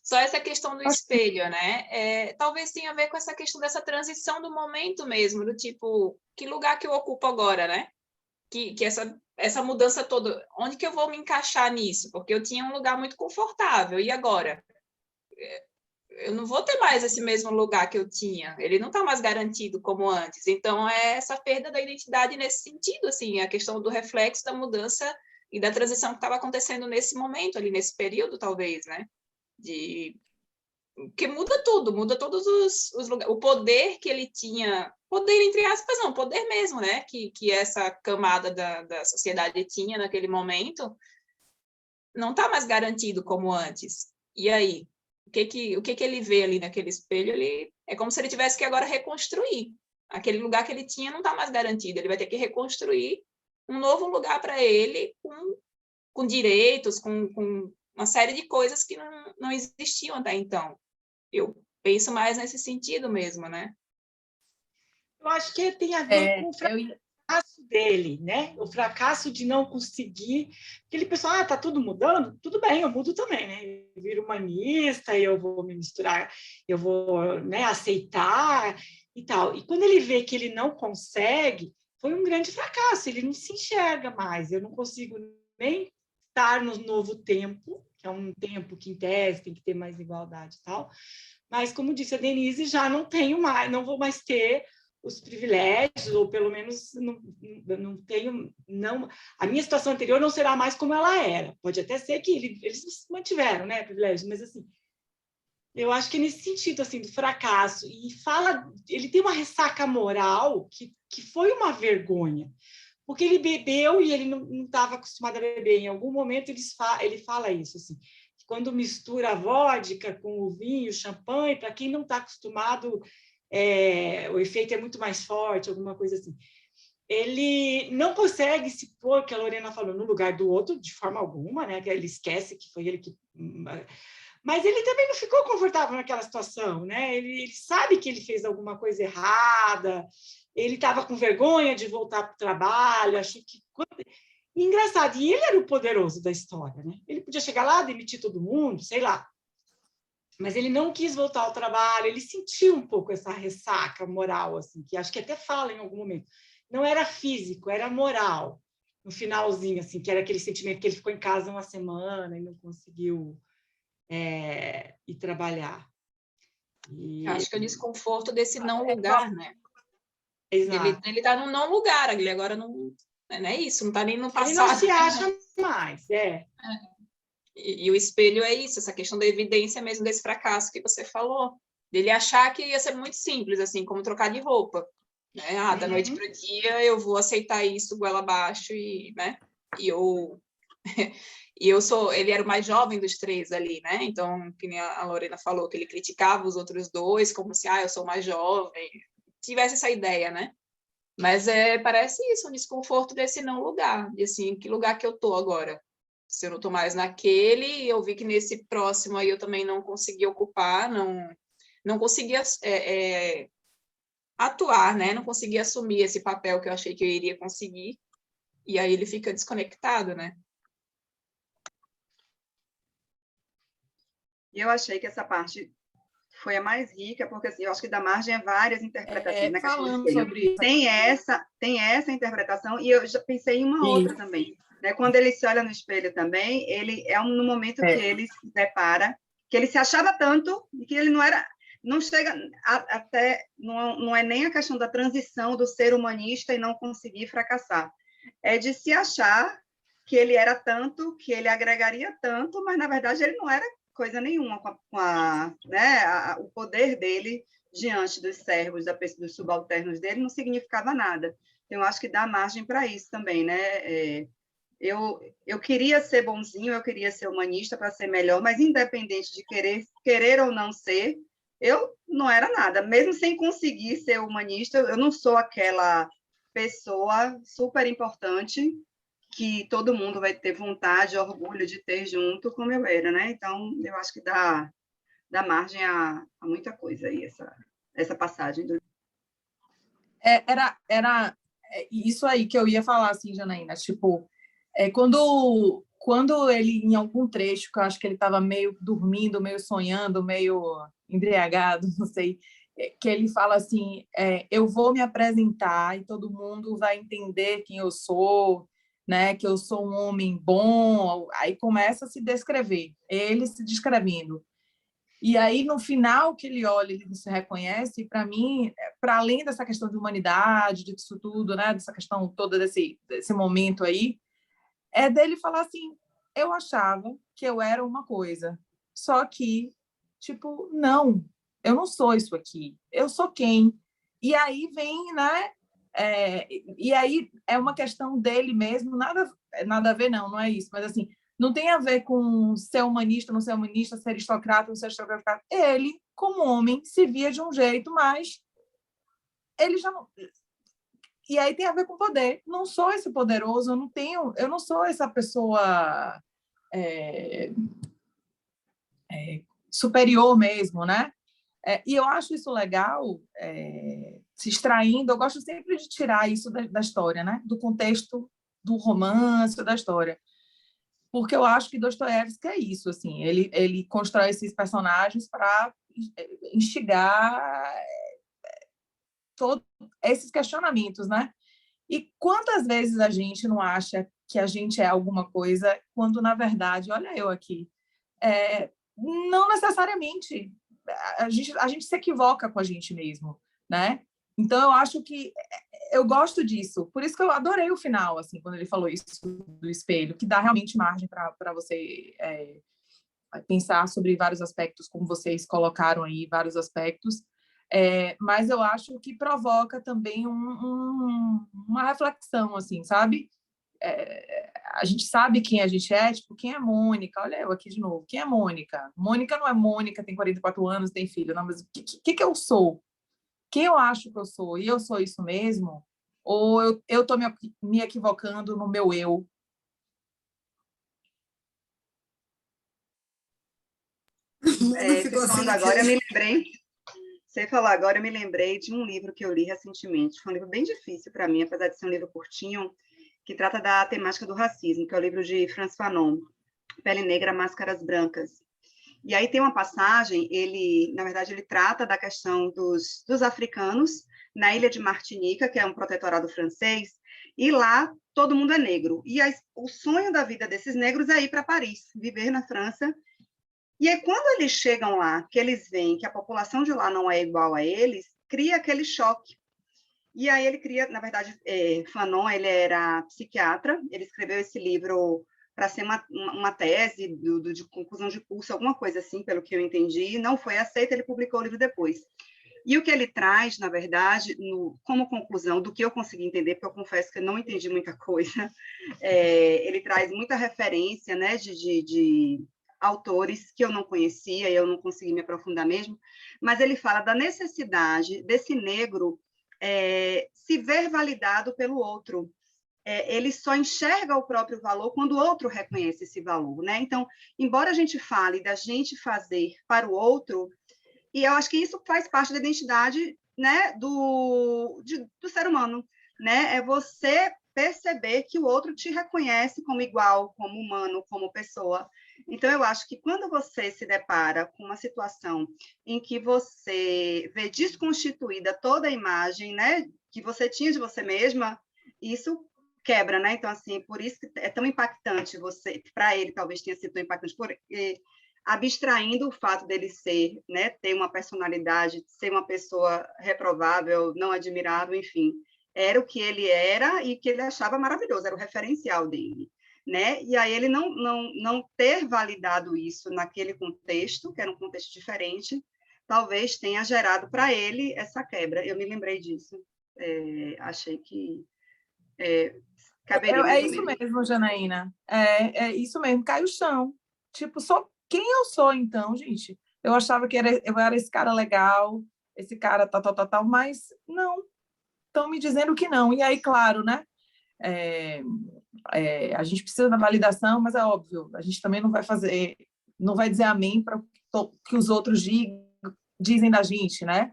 Só essa questão do espelho, né? Talvez tenha a ver com essa questão dessa transição do momento mesmo, do tipo, que lugar que eu ocupo agora, né? Que essa mudança toda, onde que eu vou me encaixar nisso? Porque eu tinha um lugar muito confortável, e agora? Eu não vou ter mais esse mesmo lugar que eu tinha, ele não está mais garantido como antes. Então, é essa perda da identidade nesse sentido, assim, a questão do reflexo da mudança e da transição que estava acontecendo nesse momento, ali nesse período, talvez, né? Que muda tudo, muda todos os lugares. O poder que ele tinha, poder entre aspas, não, poder mesmo, né? Que essa camada da sociedade tinha naquele momento, não está mais garantido como antes. E aí? O que ele vê ali naquele espelho? É como se ele tivesse que agora reconstruir. Aquele lugar que ele tinha não está mais garantido. Ele vai ter que reconstruir um novo lugar para ele, com direitos, com uma série de coisas que não existiam até então. Eu penso mais nesse sentido mesmo, né? Eu acho que tem a ver com o fracasso dele, né? O fracasso de não conseguir. Aquele pessoal, tá tudo mudando? Tudo bem, eu mudo também, né? Eu viro humanista, eu vou me misturar, eu vou, né, aceitar e tal. E quando ele vê que ele não consegue, foi um grande fracasso, ele não se enxerga mais. Eu não consigo nem estar no novo tempo que é um tempo que, em tese, tem que ter mais igualdade e tal. Mas, como disse a Denise, já não vou mais ter os privilégios, ou pelo menos não tenho... a minha situação anterior não será mais como ela era. Pode até ser que eles mantiveram, né, privilégios, mas, assim, eu acho que é nesse sentido, assim, do fracasso. E ele tem uma ressaca moral que foi uma vergonha, porque ele bebeu e ele não estava acostumado a beber. Em algum momento ele fala isso, assim, que quando mistura a vodka com o vinho, o champanhe, para quem não está acostumado, o efeito é muito mais forte, alguma coisa assim. Ele não consegue se pôr, que a Lorena falou, no lugar do outro, de forma alguma, né? Que ele esquece que foi ele que... Mas ele também não ficou confortável naquela situação, né? Ele sabe que ele fez alguma coisa errada, ele estava com vergonha de voltar para o trabalho, achou que... Engraçado, e ele era o poderoso da história, né? Ele podia chegar lá, demitir todo mundo, sei lá. Mas ele não quis voltar ao trabalho, ele sentiu um pouco essa ressaca moral, assim, que acho que até fala em algum momento. Não era físico, era moral, no finalzinho, assim, que era aquele sentimento que ele ficou em casa uma semana e não conseguiu ir trabalhar. Acho que é o desconforto desse não lugar, né? Exato. Ele está num não lugar, ele agora não é isso, não está nem no passado. Ele não se acha mais, E o espelho é isso, essa questão da evidência mesmo desse fracasso que você falou, dele achar que ia ser muito simples, assim, como trocar de roupa, né? Da noite para o dia eu vou aceitar isso goela abaixo né? Ele era o mais jovem dos três ali, né? Então, que nem a Lorena falou, que ele criticava os outros dois, como se, eu sou mais jovem, tivesse essa ideia, né? Mas parece isso, um desconforto desse não lugar, de assim, que lugar que eu tô agora? Se eu não tô mais naquele, eu vi que nesse próximo aí eu também não consegui ocupar, não conseguia atuar, né? Não conseguia assumir esse papel que eu achei que eu iria conseguir, e aí ele fica desconectado, né? E eu achei que essa parte foi a mais rica, porque assim, eu acho que dá margem a várias interpretações na questão do espelho. Sobre isso. Tem essa interpretação, e eu já pensei em uma outra também. Né? Quando ele se olha no espelho também, ele no momento que ele se depara, que ele se achava tanto, e que ele não chega até, não é nem a questão da transição do ser humanista e não conseguir fracassar. É de se achar que ele era tanto, que ele agregaria tanto, mas, na verdade, ele não era coisa nenhuma o poder dele diante dos servos, dos subalternos dele, não significava nada. Então, eu acho que dá margem para isso também, né? Eu queria ser bonzinho, eu queria ser humanista para ser melhor, mas independente de querer ou não ser, eu não era nada. Mesmo sem conseguir ser humanista, eu não sou aquela pessoa super importante que todo mundo vai ter vontade, orgulho de ter junto, como eu era, né? Então, eu acho que dá margem a muita coisa aí, essa passagem. Era isso aí que eu ia falar, assim, Janaína, tipo, quando ele, em algum trecho, que eu acho que ele estava meio dormindo, meio sonhando, meio embriagado, não sei, que ele fala assim, eu vou me apresentar e todo mundo vai entender quem eu sou, né, que eu sou um homem bom, aí começa a se descrever, ele se descrevendo. E aí, no final, que ele olha, ele se reconhece, para mim, para além dessa questão de humanidade, disso tudo, né, dessa questão toda desse momento aí, é dele falar assim, eu achava que eu era uma coisa, só que, tipo, não, eu não sou isso aqui, eu sou quem? E aí vem, né, e aí é uma questão dele mesmo, nada a ver, não é isso, mas assim, não tem a ver com ser humanista, não ser humanista, ser aristocrata, não ser aristocrata. Ele, como homem, se via de um jeito, mas ele já não... E aí tem a ver com poder. Não sou esse poderoso, eu não sou essa pessoa superior mesmo, né? E eu acho isso legal, se extraindo. Eu gosto sempre de tirar isso da história, né? Do contexto do romance, da história. Porque eu acho que Dostoiévski é isso, assim, ele constrói esses personagens para instigar todos esses questionamentos, né? E quantas vezes a gente não acha que a gente é alguma coisa, quando, na verdade, olha eu aqui, Não necessariamente. A gente se equivoca com a gente mesmo, né? Então, eu acho que eu gosto disso. Por isso que eu adorei o final, assim, quando ele falou isso do espelho, que dá realmente margem para você pensar sobre vários aspectos, como vocês colocaram aí, vários aspectos. Mas eu acho que provoca também uma reflexão, assim, sabe? A gente sabe quem a gente é, tipo, quem é Mônica? Olha eu aqui de novo. Quem é Mônica? Mônica não é Mônica, tem 44 anos, tem filho. Não, mas o que eu sou? Quem eu acho que eu sou? E eu sou isso mesmo? Ou eu estou me equivocando no meu eu? Você falando agora, eu me lembrei. Você falou agora, eu me lembrei de um livro que eu li recentemente. Foi um livro bem difícil para mim, apesar de ser um livro curtinho, que trata da temática do racismo, que é o livro de Frantz Fanon, Pele Negra, Máscaras Brancas. E aí tem uma passagem, na verdade, ele trata da questão dos africanos na ilha de Martinica, que é um protetorado francês, e lá todo mundo é negro. E o sonho da vida desses negros é ir para Paris, viver na França. E aí, quando eles chegam lá, que eles veem que a população de lá não é igual a eles, cria aquele choque. E aí ele cria, na verdade, Fanon, ele era psiquiatra, ele escreveu esse livro para ser uma tese de conclusão de curso, alguma coisa assim, pelo que eu entendi, não foi aceita, ele publicou o livro depois. E o que ele traz, na verdade, como conclusão do que eu consegui entender, porque eu confesso que eu não entendi muita coisa, ele traz muita referência, né, de autores que eu não conhecia e eu não consegui me aprofundar mesmo, mas ele fala da necessidade desse negro se ver validado pelo outro. Ele só enxerga o próprio valor quando o outro reconhece esse valor, né? Então, embora a gente fale da gente fazer para o outro, e eu acho que isso faz parte da identidade, né, do ser humano, né? É você perceber que o outro te reconhece como igual, como humano, como pessoa. Então, eu acho que quando você se depara com uma situação em que você vê desconstituída toda a imagem, né, que você tinha de você mesma, isso quebra, né? Então, assim, por isso que é tão impactante para ele talvez tenha sido tão impactante, porque abstraindo o fato dele ser, né, ter uma personalidade, ser uma pessoa reprovável, não admirável, enfim, era o que ele era e que ele achava maravilhoso, era o referencial dele, né? E aí ele não ter validado isso naquele contexto, que era um contexto diferente, talvez tenha gerado para ele essa quebra. Eu me lembrei disso. Achei que caberia mais ou isso menos. mesmo, Janaína. É isso mesmo, cai o chão. Tipo, só quem eu sou, então, gente? Eu achava que eu era esse cara legal, esse cara tal, mas não. Estão me dizendo que não. E aí, claro, né? A gente precisa da validação, mas é óbvio, a gente também não vai dizer amém para o que os outros dizem da gente, né?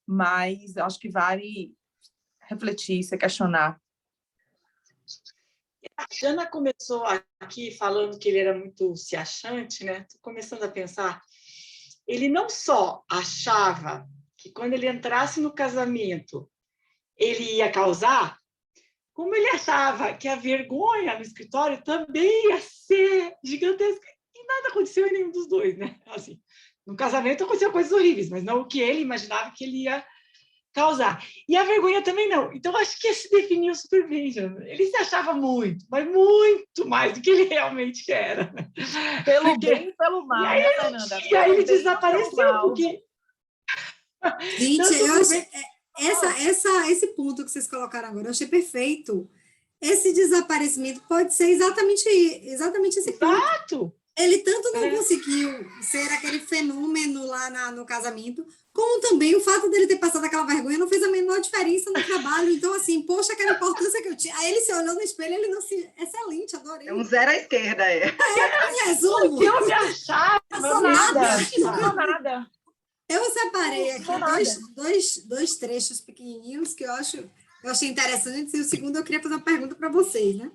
Mas acho que vale refletir, se questionar. A Jana começou aqui falando que ele era muito se achante, né? Estou começando a pensar. Ele não só achava que quando ele entrasse no casamento ele ia causar, como ele achava que a vergonha no escritório também ia ser gigantesca. E nada aconteceu em nenhum dos dois, né? Assim, no casamento aconteceram coisas horríveis, mas não o que ele imaginava que ele ia causar. E a vergonha também não. Então, acho que se definiu super bem, Jana. Ele se achava muito, mas muito mais do que ele realmente era. Pelo bem e pelo mal, aí, né, Fernanda? E aí ele desapareceu, porque... Gente, eu achei... Esse ponto que vocês colocaram agora, eu achei perfeito. Esse desaparecimento pode ser exatamente esse ponto. Exato! Ele tanto não conseguiu ser aquele fenômeno lá no casamento, como também o fato dele ter passado aquela vergonha não fez a menor diferença no trabalho. Então, assim, poxa, aquela importância que eu tinha. Aí ele se olhou no espelho, ele não se... Excelente, adorei. É um zero à esquerda, Em resumo. Porque eu me achava. Nada. Eu separei aqui dois trechos pequenininhos que eu achei interessantes, e o segundo eu queria fazer uma pergunta para vocês, né?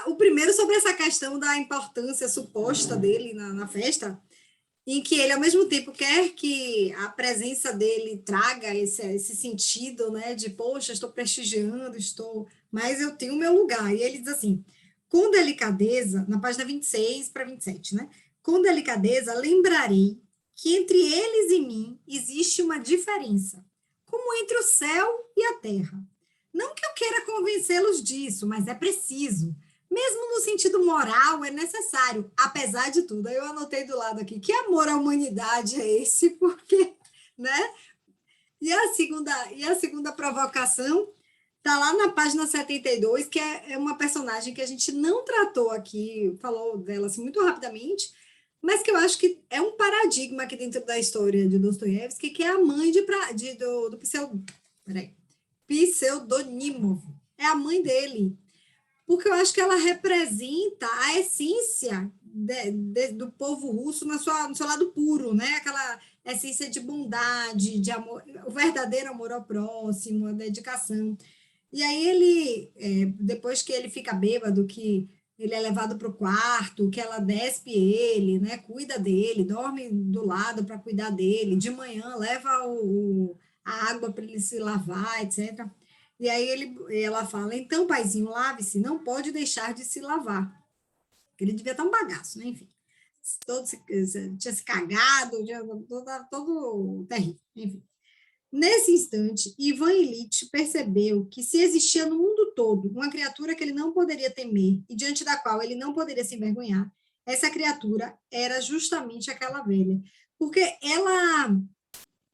O primeiro sobre essa questão da importância suposta dele na festa, em que ele, ao mesmo tempo, quer que a presença dele traga esse sentido, né, de, poxa, estou prestigiando, mas eu tenho o meu lugar. E ele diz assim, com delicadeza, na página 26 para 27, né? Com delicadeza, lembrarei que entre eles e mim existe uma diferença, como entre o céu e a terra. Não que eu queira convencê-los disso, mas é preciso. Mesmo no sentido moral, é necessário, apesar de tudo. Aí eu anotei do lado aqui, que amor à humanidade é esse? Porque, né? E a segunda provocação está lá na página 72, que é uma personagem que a gente não tratou aqui, falou dela assim, muito rapidamente, mas que eu acho que é um paradigma aqui dentro da história de Dostoiévski, que é a mãe do Pseudonimov. É a mãe dele. Porque eu acho que ela representa a essência do povo russo no seu lado puro, né? Aquela essência de bondade, de amor, o verdadeiro amor ao próximo, a dedicação. E aí ele, depois que ele fica bêbado, que ele é levado para o quarto, que ela despe ele, né? Cuida dele, dorme do lado para cuidar dele, de manhã leva a água para ele se lavar, etc. E aí ela fala, então, paizinho, lave-se, não pode deixar de se lavar. Ele devia estar um bagaço, né? Enfim, tinha se cagado, todo terrível, enfim. Nesse instante, Ivan Ilitch percebeu que se existia no mundo todo uma criatura que ele não poderia temer e diante da qual ele não poderia se envergonhar, essa criatura era justamente aquela velha. Porque ela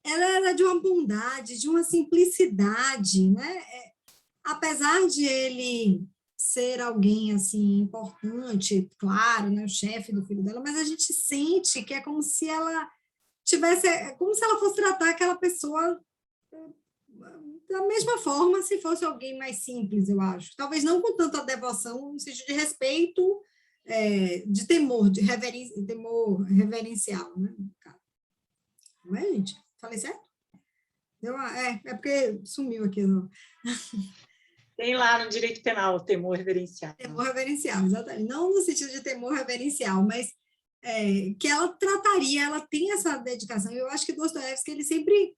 era de uma bondade, de uma simplicidade, né? Apesar de ele ser alguém assim importante, claro, né, o chefe do filho dela, mas a gente sente que é como se ela como se ela fosse tratar aquela pessoa da mesma forma se fosse alguém mais simples, eu acho. Talvez não com tanta devoção, no sentido de respeito, de temor, temor reverencial, né? Não é, gente? Falei certo? É porque sumiu aqui. Não. Tem lá no direito penal, temor reverencial. Temor reverencial, exatamente. Não no sentido de temor reverencial, mas que ela trataria, ela tem essa dedicação. Eu acho que Dostoiévski, ele sempre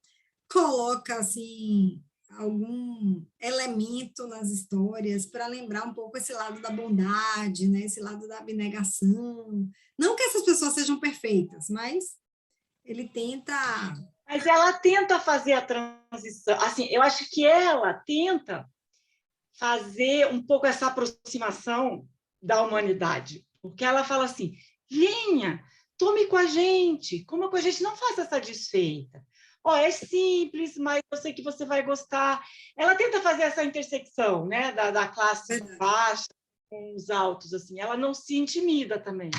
coloca, assim, algum elemento nas histórias para lembrar um pouco esse lado da bondade, né? Esse lado da abnegação. Não que essas pessoas sejam perfeitas, mas ele tenta... Mas ela tenta fazer a transição. Assim, eu acho que ela tenta fazer um pouco essa aproximação da humanidade. Porque ela fala assim, venha, tome com a gente, coma com a gente, não faça essa desfeita. É simples, mas eu sei que você vai gostar. Ela tenta fazer essa intersecção, né, da classe baixa com os altos, assim. Ela não se intimida também.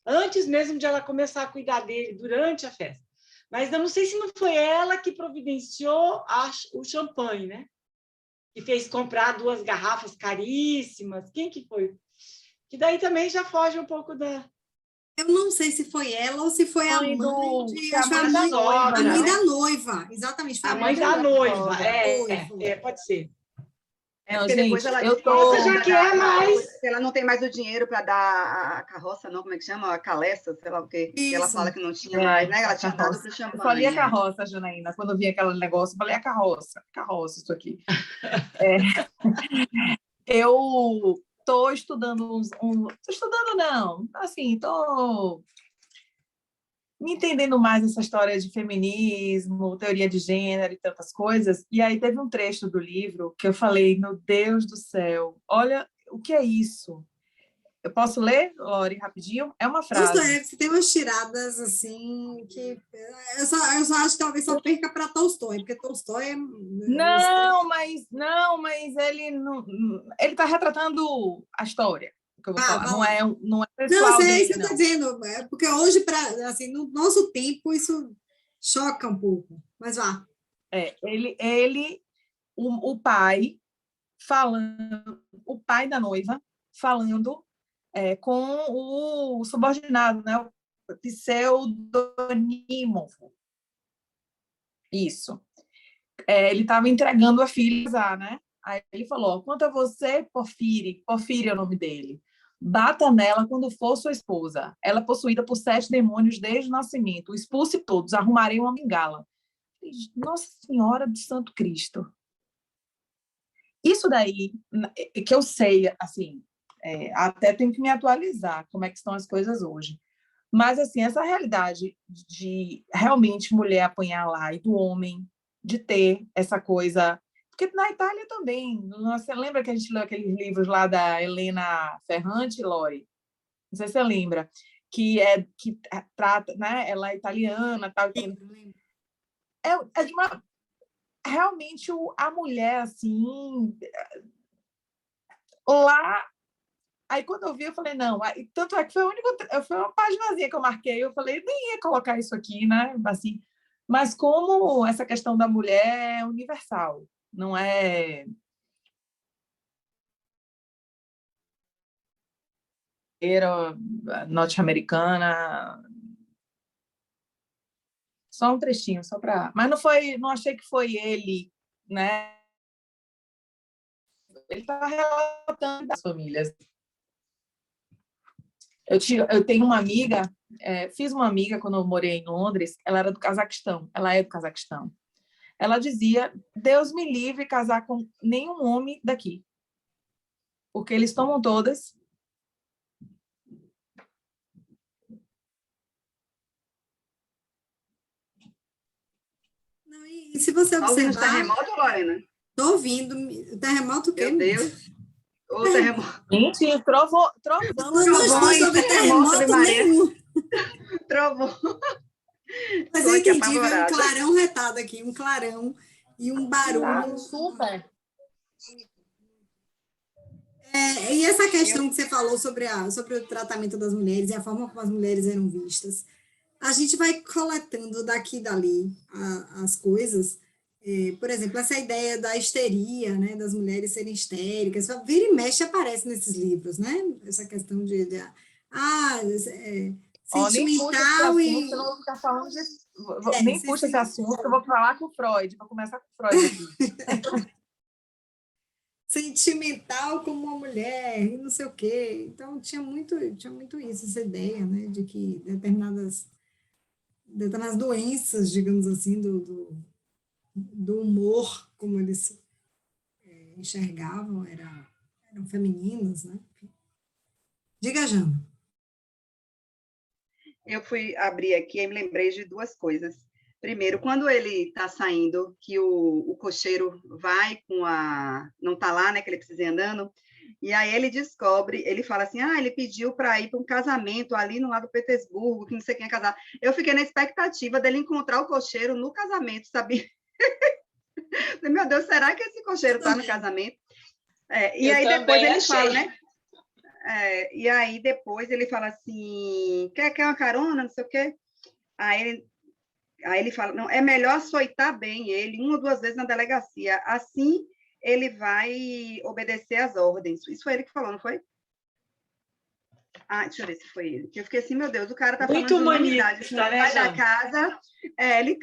Antes mesmo de ela começar a cuidar dele, durante a festa. Mas eu não sei se não foi ela que providenciou o champanhe, né? Que fez comprar 2 garrafas caríssimas. Quem que foi? Que daí também já foge um pouco da... Eu não sei se foi ela ou se foi a mãe a mãe da noiva. Exatamente. A mãe da noiva. Pode ser. Porque gente, depois ela eu tô... já que é mais... Ela não tem mais o dinheiro para dar a carroça, não, como é que chama? A caleça, sei lá o quê. Que ela fala que não tinha mais, né? Ela tinha dado para o champanhe. Eu falei a carroça, Janaína. Quando eu vi aquele negócio, eu falei a carroça. Carroça, isso aqui. Eu estou estudando estudando não, assim, estou me entendendo mais essa história de feminismo, teoria de gênero e tantas coisas, e aí teve um trecho do livro que eu falei, meu Deus do céu, olha o que é isso. Eu posso ler, Lori, rapidinho? É uma frase. Dostoiévski tem umas tiradas, assim, que eu só acho que talvez só perca para Tolstói, porque Tolstói é... Não, mas ele está retratando a história, que eu vou falar. Não é pessoal não, dele, isso que eu estou dizendo, porque hoje, assim, no nosso tempo, isso choca um pouco, mas vá. O pai falando, o pai da noiva falando com o subordinado, né? O pseudonimo. Isso. Ele estava entregando a filha, né? Aí ele falou, quanto a você, Porfírio é o nome dele, bata nela quando for sua esposa. Ela é possuída por 7 demônios desde o nascimento. Expulse todos, arrumarei uma bengala. Nossa Senhora do Santo Cristo. Isso daí, que eu sei, assim, até tenho que me atualizar como é que estão as coisas hoje. Mas, assim, essa realidade de realmente mulher apanhar lá e do homem, de ter essa coisa... Porque na Itália também, você lembra que a gente leu aqueles livros lá da Helena Ferrante, Lori? Não sei se você lembra, que trata, né? Ela é italiana, tal. É de uma... Realmente, a mulher, assim, lá... Aí, quando eu vi, eu falei, não. Tanto é que foi uma paginazinha que eu marquei. Eu falei, nem ia colocar isso aqui, né? Assim, mas como essa questão da mulher é universal, não é norte-americana. Só um trechinho, só para... Mas não achei que foi ele, né? Ele está relatando das famílias. Eu tenho uma amiga, fiz uma amiga quando eu morei em Londres, ela era do Cazaquistão, ela é do Cazaquistão. Ela dizia, Deus me livre casar com nenhum homem daqui, porque eles tomam todas. Não, e se você Tá ouvindo os observar... terremotos, Lorena? Tô ouvindo. Terremoto o quê? Meu Deus. Ô, terremoto. Gente, trovão. Não estou sobre terremoto nenhum. Trovão. Mas Tô eu aqui entendi, veio um apavorada. clarão retado aqui, um clarão e um barulho. Super. E essa questão que você falou sobre o tratamento das mulheres e a forma como as mulheres eram vistas, a gente vai coletando daqui e dali as coisas. Por exemplo, essa ideia da histeria, né, das mulheres serem histéricas, vira e mexe aparece nesses livros, né? Essa questão sentimental e... Eu não vou ficar falando nem puxa esse assunto, eu vou falar com o Freud, vou começar com o Freud aqui. Sentimental como uma mulher, e não sei o quê. Então, tinha muito isso, essa ideia, né, de que determinadas doenças, digamos assim, do humor, como eles enxergavam, eram femininas, né? Diga, Jana. Eu fui abrir aqui e me lembrei de duas coisas. Primeiro, quando ele está saindo, que o cocheiro vai não está lá, né, que ele precisa ir andando, e aí ele descobre, ele fala assim, ele pediu para ir para um casamento ali no lado do Petersburgo, que não sei quem ia casar. Eu fiquei na expectativa dele encontrar o cocheiro no casamento, sabia? Meu Deus, será que esse cocheiro está no casamento? E aí depois ele fala, né? E aí depois ele fala assim, quer uma carona, não sei o quê? Aí ele fala, não, é melhor açoitar bem ele 1 ou 2 vezes na delegacia, assim ele vai obedecer às ordens. Isso foi ele que falou, não foi? Deixa eu ver se foi ele. Eu fiquei assim, meu Deus, o cara tá muito falando de humanidade. humanista, né, vai da casa, ele...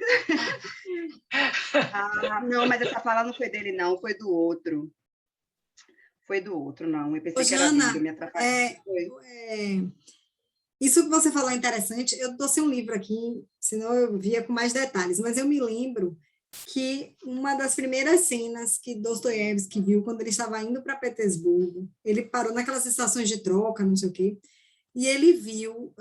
não, mas essa fala não foi dele, não, foi do outro. Foi do outro, não. Eu pensei que era dele, eu me atrapalhei. Isso que você falou é interessante. Eu estou sem um livro aqui, senão eu via com mais detalhes, mas eu me lembro que uma das primeiras cenas que Dostoiévski viu quando ele estava indo para Petersburgo, ele parou naquelas estações de troca, não sei o quê, e ele viu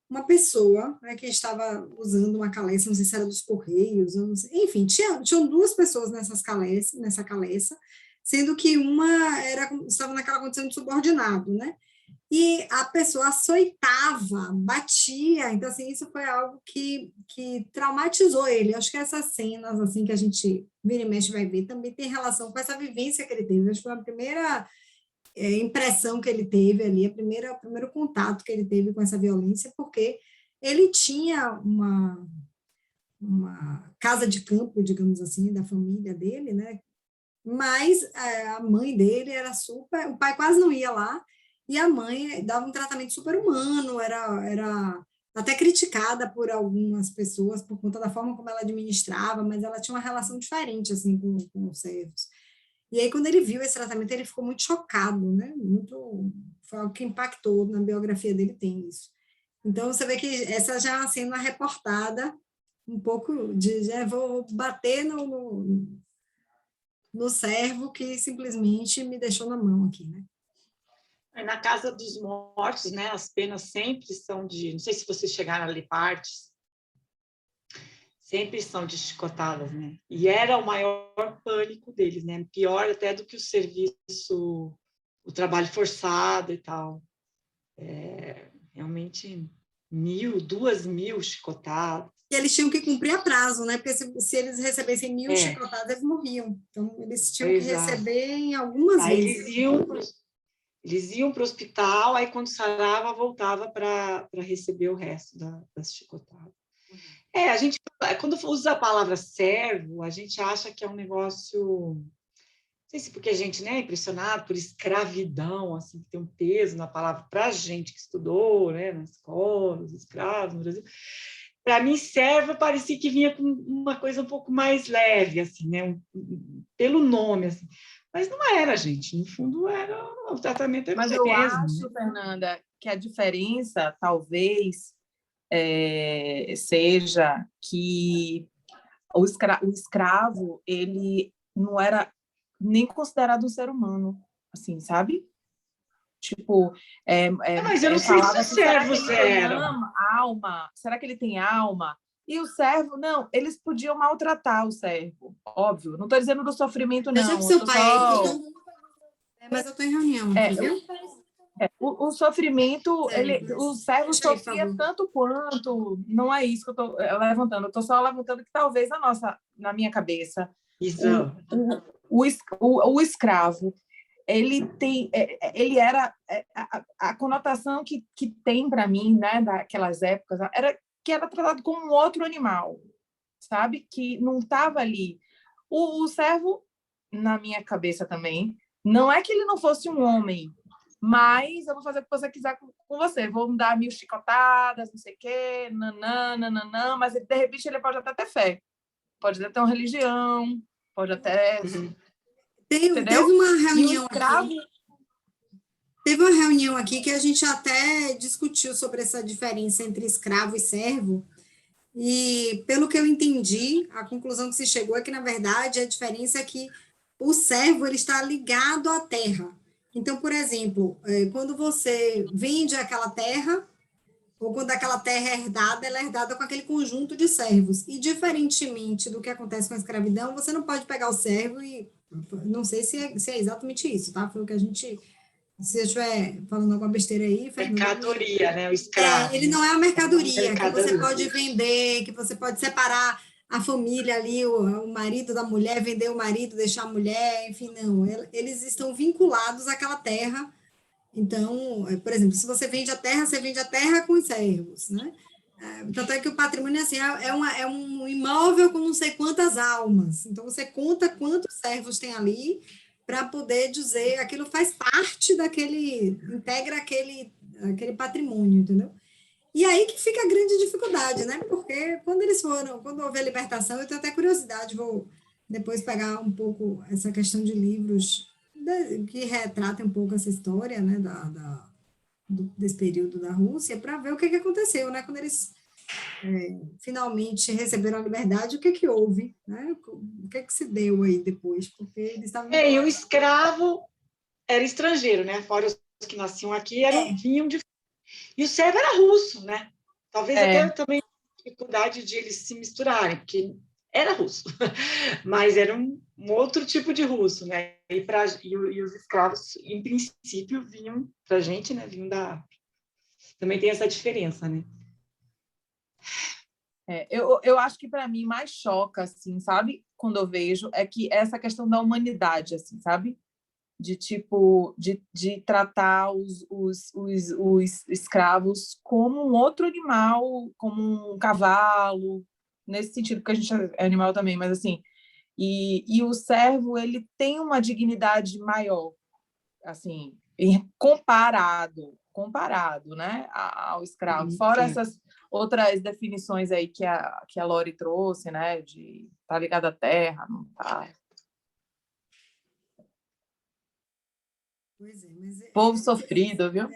uma pessoa, né, que estava usando uma caleça, não sei se era dos Correios, não sei, enfim, tinham 2 pessoas nessa caleça, sendo que uma estava naquela condição de subordinado, né? E a pessoa açoitava, batia, então, assim, isso foi algo que traumatizou ele. Acho que essas cenas, assim, que a gente vira e mexe vai ver, também tem relação com essa vivência que ele teve. Acho que foi a primeira impressão que ele teve ali, o primeiro contato que ele teve com essa violência, porque ele tinha uma casa de campo, digamos assim, da família dele, né? Mas a mãe dele era super... O pai quase não ia lá, e a mãe dava um tratamento super humano, era até criticada por algumas pessoas por conta da forma como ela administrava, mas ela tinha uma relação diferente, assim, com os servos. E aí, quando ele viu esse tratamento, ele ficou muito chocado, né? Foi algo que impactou na biografia dele, tem isso. Então, você vê que essa já é uma cena reportada, um pouco vou bater no servo que simplesmente me deixou na mão aqui, né? Na Casa dos Mortos, né, as penas sempre são de... Não sei se vocês chegaram a ler partes. Sempre são de chicotadas, né? E era o maior pânico deles, né? Pior até do que o serviço, o trabalho forçado e tal. Realmente 1.000, 2.000 chicotadas. E eles tinham que cumprir a prazo, né? Porque se eles recebessem 1.000 chicotadas, eles morriam. Então, eles tinham que receber em algumas aí vezes. Eles iam para o hospital, aí quando sarava, voltava para receber o resto das chicotadas. A gente, quando usa a palavra servo, a gente acha que é um negócio... Não sei se porque a gente, né, é impressionado por escravidão, assim, que tem um peso na palavra para a gente que estudou, né, na escola, os escravos no Brasil. Para mim, servo parecia que vinha com uma coisa um pouco mais leve, assim, né, pelo nome, assim. Mas não era, gente. No fundo, o tratamento era o mesmo. Mas eu acho, Fernanda, que a diferença, talvez, seja que o escravo, ele não era nem considerado um ser humano, assim, sabe? Tipo, mas eu não sei se os servos eram. Alma? Será que ele tem alma? E o servo, não, eles podiam maltratar o servo, óbvio. Não estou dizendo do sofrimento, não. Eu sei que seu pai mas eu estou em reunião aqui, viu? O sofrimento, o servo sofria tanto quanto, não é isso que eu estou levantando, eu estou só levantando que talvez na minha cabeça, o escravo, ele era, a conotação que tem para mim, né, daquelas épocas, era que era tratado como um outro animal, sabe? Que não estava ali. O servo, na minha cabeça também, não é que ele não fosse um homem, mas eu vou fazer o que você quiser com você. Vou me dar 1.000 chicotadas, não sei o quê, nanã, mas de repente ele pode até ter fé. Pode até ter uma religião, pode até... Teve uma reunião aqui. Teve uma reunião aqui que a gente até discutiu sobre essa diferença entre escravo e servo. E, pelo que eu entendi, a conclusão que se chegou é que, na verdade, a diferença é que o servo ele está ligado à terra. Então, por exemplo, quando você vende aquela terra, ou quando aquela terra é herdada, ela é herdada com aquele conjunto de servos. E, diferentemente do que acontece com a escravidão, você não pode pegar o servo e... Não sei se é exatamente isso, tá? Foi o que a gente... Se eu estiver falando alguma besteira aí... Mercadoria, né? O escravo. Ele não é uma mercadoria que você pode vender, que você pode separar a família ali, o marido da mulher, vender o marido, deixar a mulher, enfim, não. Eles estão vinculados àquela terra. Então, por exemplo, se você vende a terra com os servos, né? Tanto é que o patrimônio assim, é um imóvel com não sei quantas almas. Então, você conta quantos servos tem ali para poder dizer aquilo faz parte integra aquele patrimônio, entendeu? E aí que fica a grande dificuldade, né? Porque quando houve a libertação, eu tenho até curiosidade, vou depois pegar um pouco essa questão de livros que retratem um pouco essa história, né, desse período da Rússia, para ver o que aconteceu, né? Quando eles finalmente receberam a liberdade, o que houve, né? O que se deu aí depois? Porque eles estavam... E o escravo era estrangeiro, né? Fora os que nasciam aqui, vinham de... E o servo era russo, né? Talvez até também dificuldade de eles se misturarem, porque era russo, mas era um outro tipo de russo, né? E os escravos, em princípio, vinham para a gente, né? Vinham da África. Também tem essa diferença, né? Eu acho que para mim mais choca, assim, sabe? Quando eu vejo, é que essa questão da humanidade, assim, sabe? De tipo, de tratar os escravos como um outro animal, como um cavalo, nesse sentido, porque a gente é animal também, mas assim, e o servo, ele tem uma dignidade maior, assim, comparado, né, ao escravo, fora essas outras definições aí que a Lori trouxe, né, de estar ligado à terra, não tá. Pois é, mas povo sofrido, viu?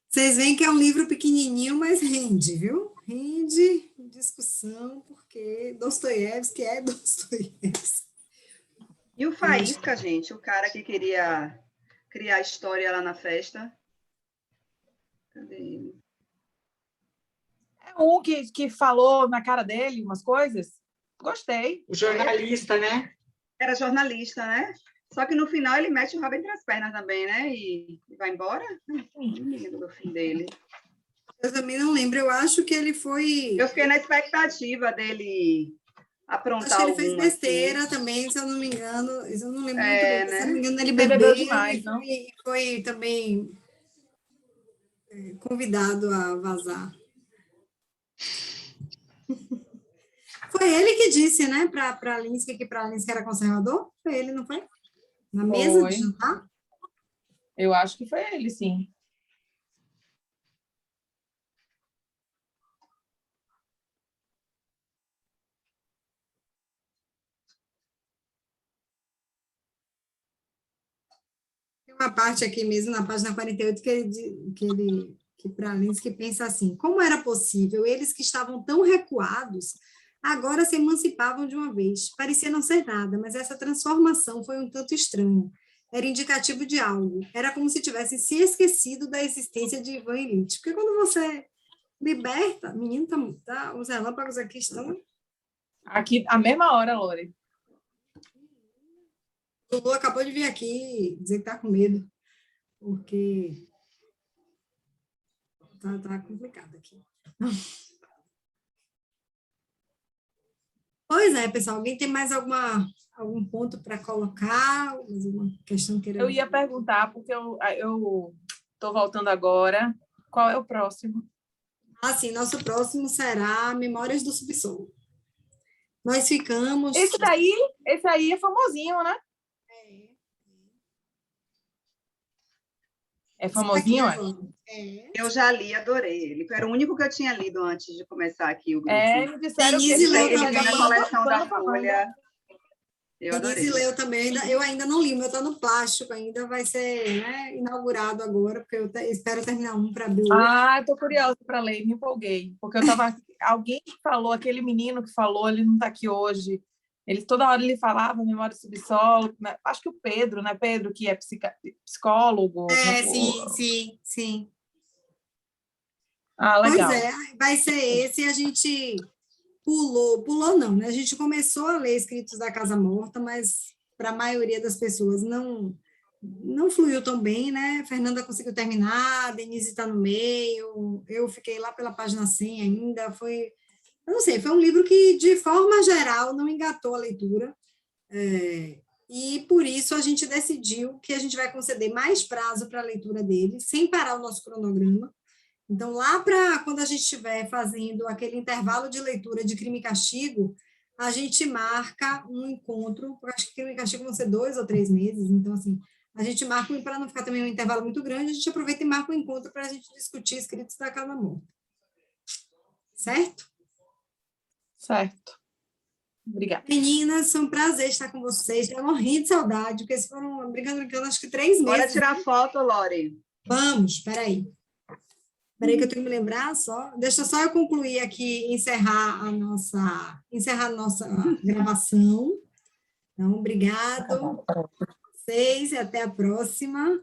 Vocês veem que é um livro pequenininho, mas rende, viu? Rende discussão, porque Dostoiévski é Dostoiévski. E o Faísca, gente, o cara que queria criar história lá na festa. Cadê ele? É um que falou na cara dele umas coisas. Gostei. O jornalista, né? Era jornalista, né? Só que no final ele mete o rabo entre as pernas também, né? E vai embora. Não lembro do fim dele. Eu também não lembro, eu acho que ele foi... Eu fiquei na expectativa dele aprontar Acho que ele fez alguma, besteira assim. também, se eu não me engano. Eu não lembro muito É, bem, né? se eu não me engano, ele Ele bebeu bebeu demais, e não? foi também convidado a vazar. Foi ele que disse, né, para a Linsky que era conservador? Foi ele, não foi? Na mesa Foi. de jantar? Eu acho que foi ele, sim. Tem uma parte aqui mesmo, na página 48, que para Linsky pensa assim, como era possível eles que estavam tão recuados agora se emancipavam de uma vez? Parecia não ser nada, mas essa transformação foi um tanto estranha. Era indicativo de algo. Era como se tivessem se esquecido da existência de Ivan Ilitch. Porque quando você liberta... Menino, os relâmpagos aqui estão... Aqui, a mesma hora, Lore. O Lu acabou de vir aqui dizer que está com medo, porque tá complicado aqui. Pois é, pessoal. Alguém tem mais algum ponto para colocar? Mais uma questão que Eu ia perguntar, porque eu estou voltando agora. Qual é o próximo? Sim, nosso próximo será Memórias do Subsolo. Nós ficamos... Esse aí é famosinho, né? É famosinho, acho. Eu já li, adorei ele. Era o único que eu tinha lido antes de começar aqui o grupo. Me disseram que Denise leu Ele também. tem na coleção da Folha. Eu adorei. Denise leu também. Eu ainda não li, o meu está no plástico ainda, vai ser, né, inaugurado agora, porque eu espero terminar um para abrir. Estou curiosa para ler, me empolguei. Porque eu estava... Alguém que falou, aquele menino que falou, ele não está aqui hoje. Toda hora ele falava memória subsolo, né? Acho que o Pedro, né? Pedro, que é psicólogo. Sim. Legal. Pois é, vai ser esse, a gente pulou não, né? A gente começou a ler Escritos da Casa Morta, mas para a maioria das pessoas não fluiu tão bem, né? Fernanda conseguiu terminar, a Denise está no meio, eu fiquei lá pela página 100 ainda, eu não sei, foi um livro que, de forma geral, não engatou a leitura, e por isso a gente decidiu que a gente vai conceder mais prazo para a leitura dele, sem parar o nosso cronograma. Então, lá para quando a gente estiver fazendo aquele intervalo de leitura de Crime e Castigo, a gente marca um encontro, porque acho que Crime e Castigo vão ser 2 ou 3 meses, então, assim, a gente marca, para não ficar também um intervalo muito grande, a gente aproveita e marca um encontro para a gente discutir Escritos da Casa Morta. Certo? Certo. Obrigada. Meninas, foi um prazer estar com vocês. Estou morrendo de saudade, porque eles foram brincando, acho que 3 meses. Bora tirar foto, Lore. Vamos, espera aí. Espera aí que eu tenho que me lembrar só. Deixa só eu concluir aqui, encerrar a nossa gravação. Então, obrigado a vocês e até a próxima.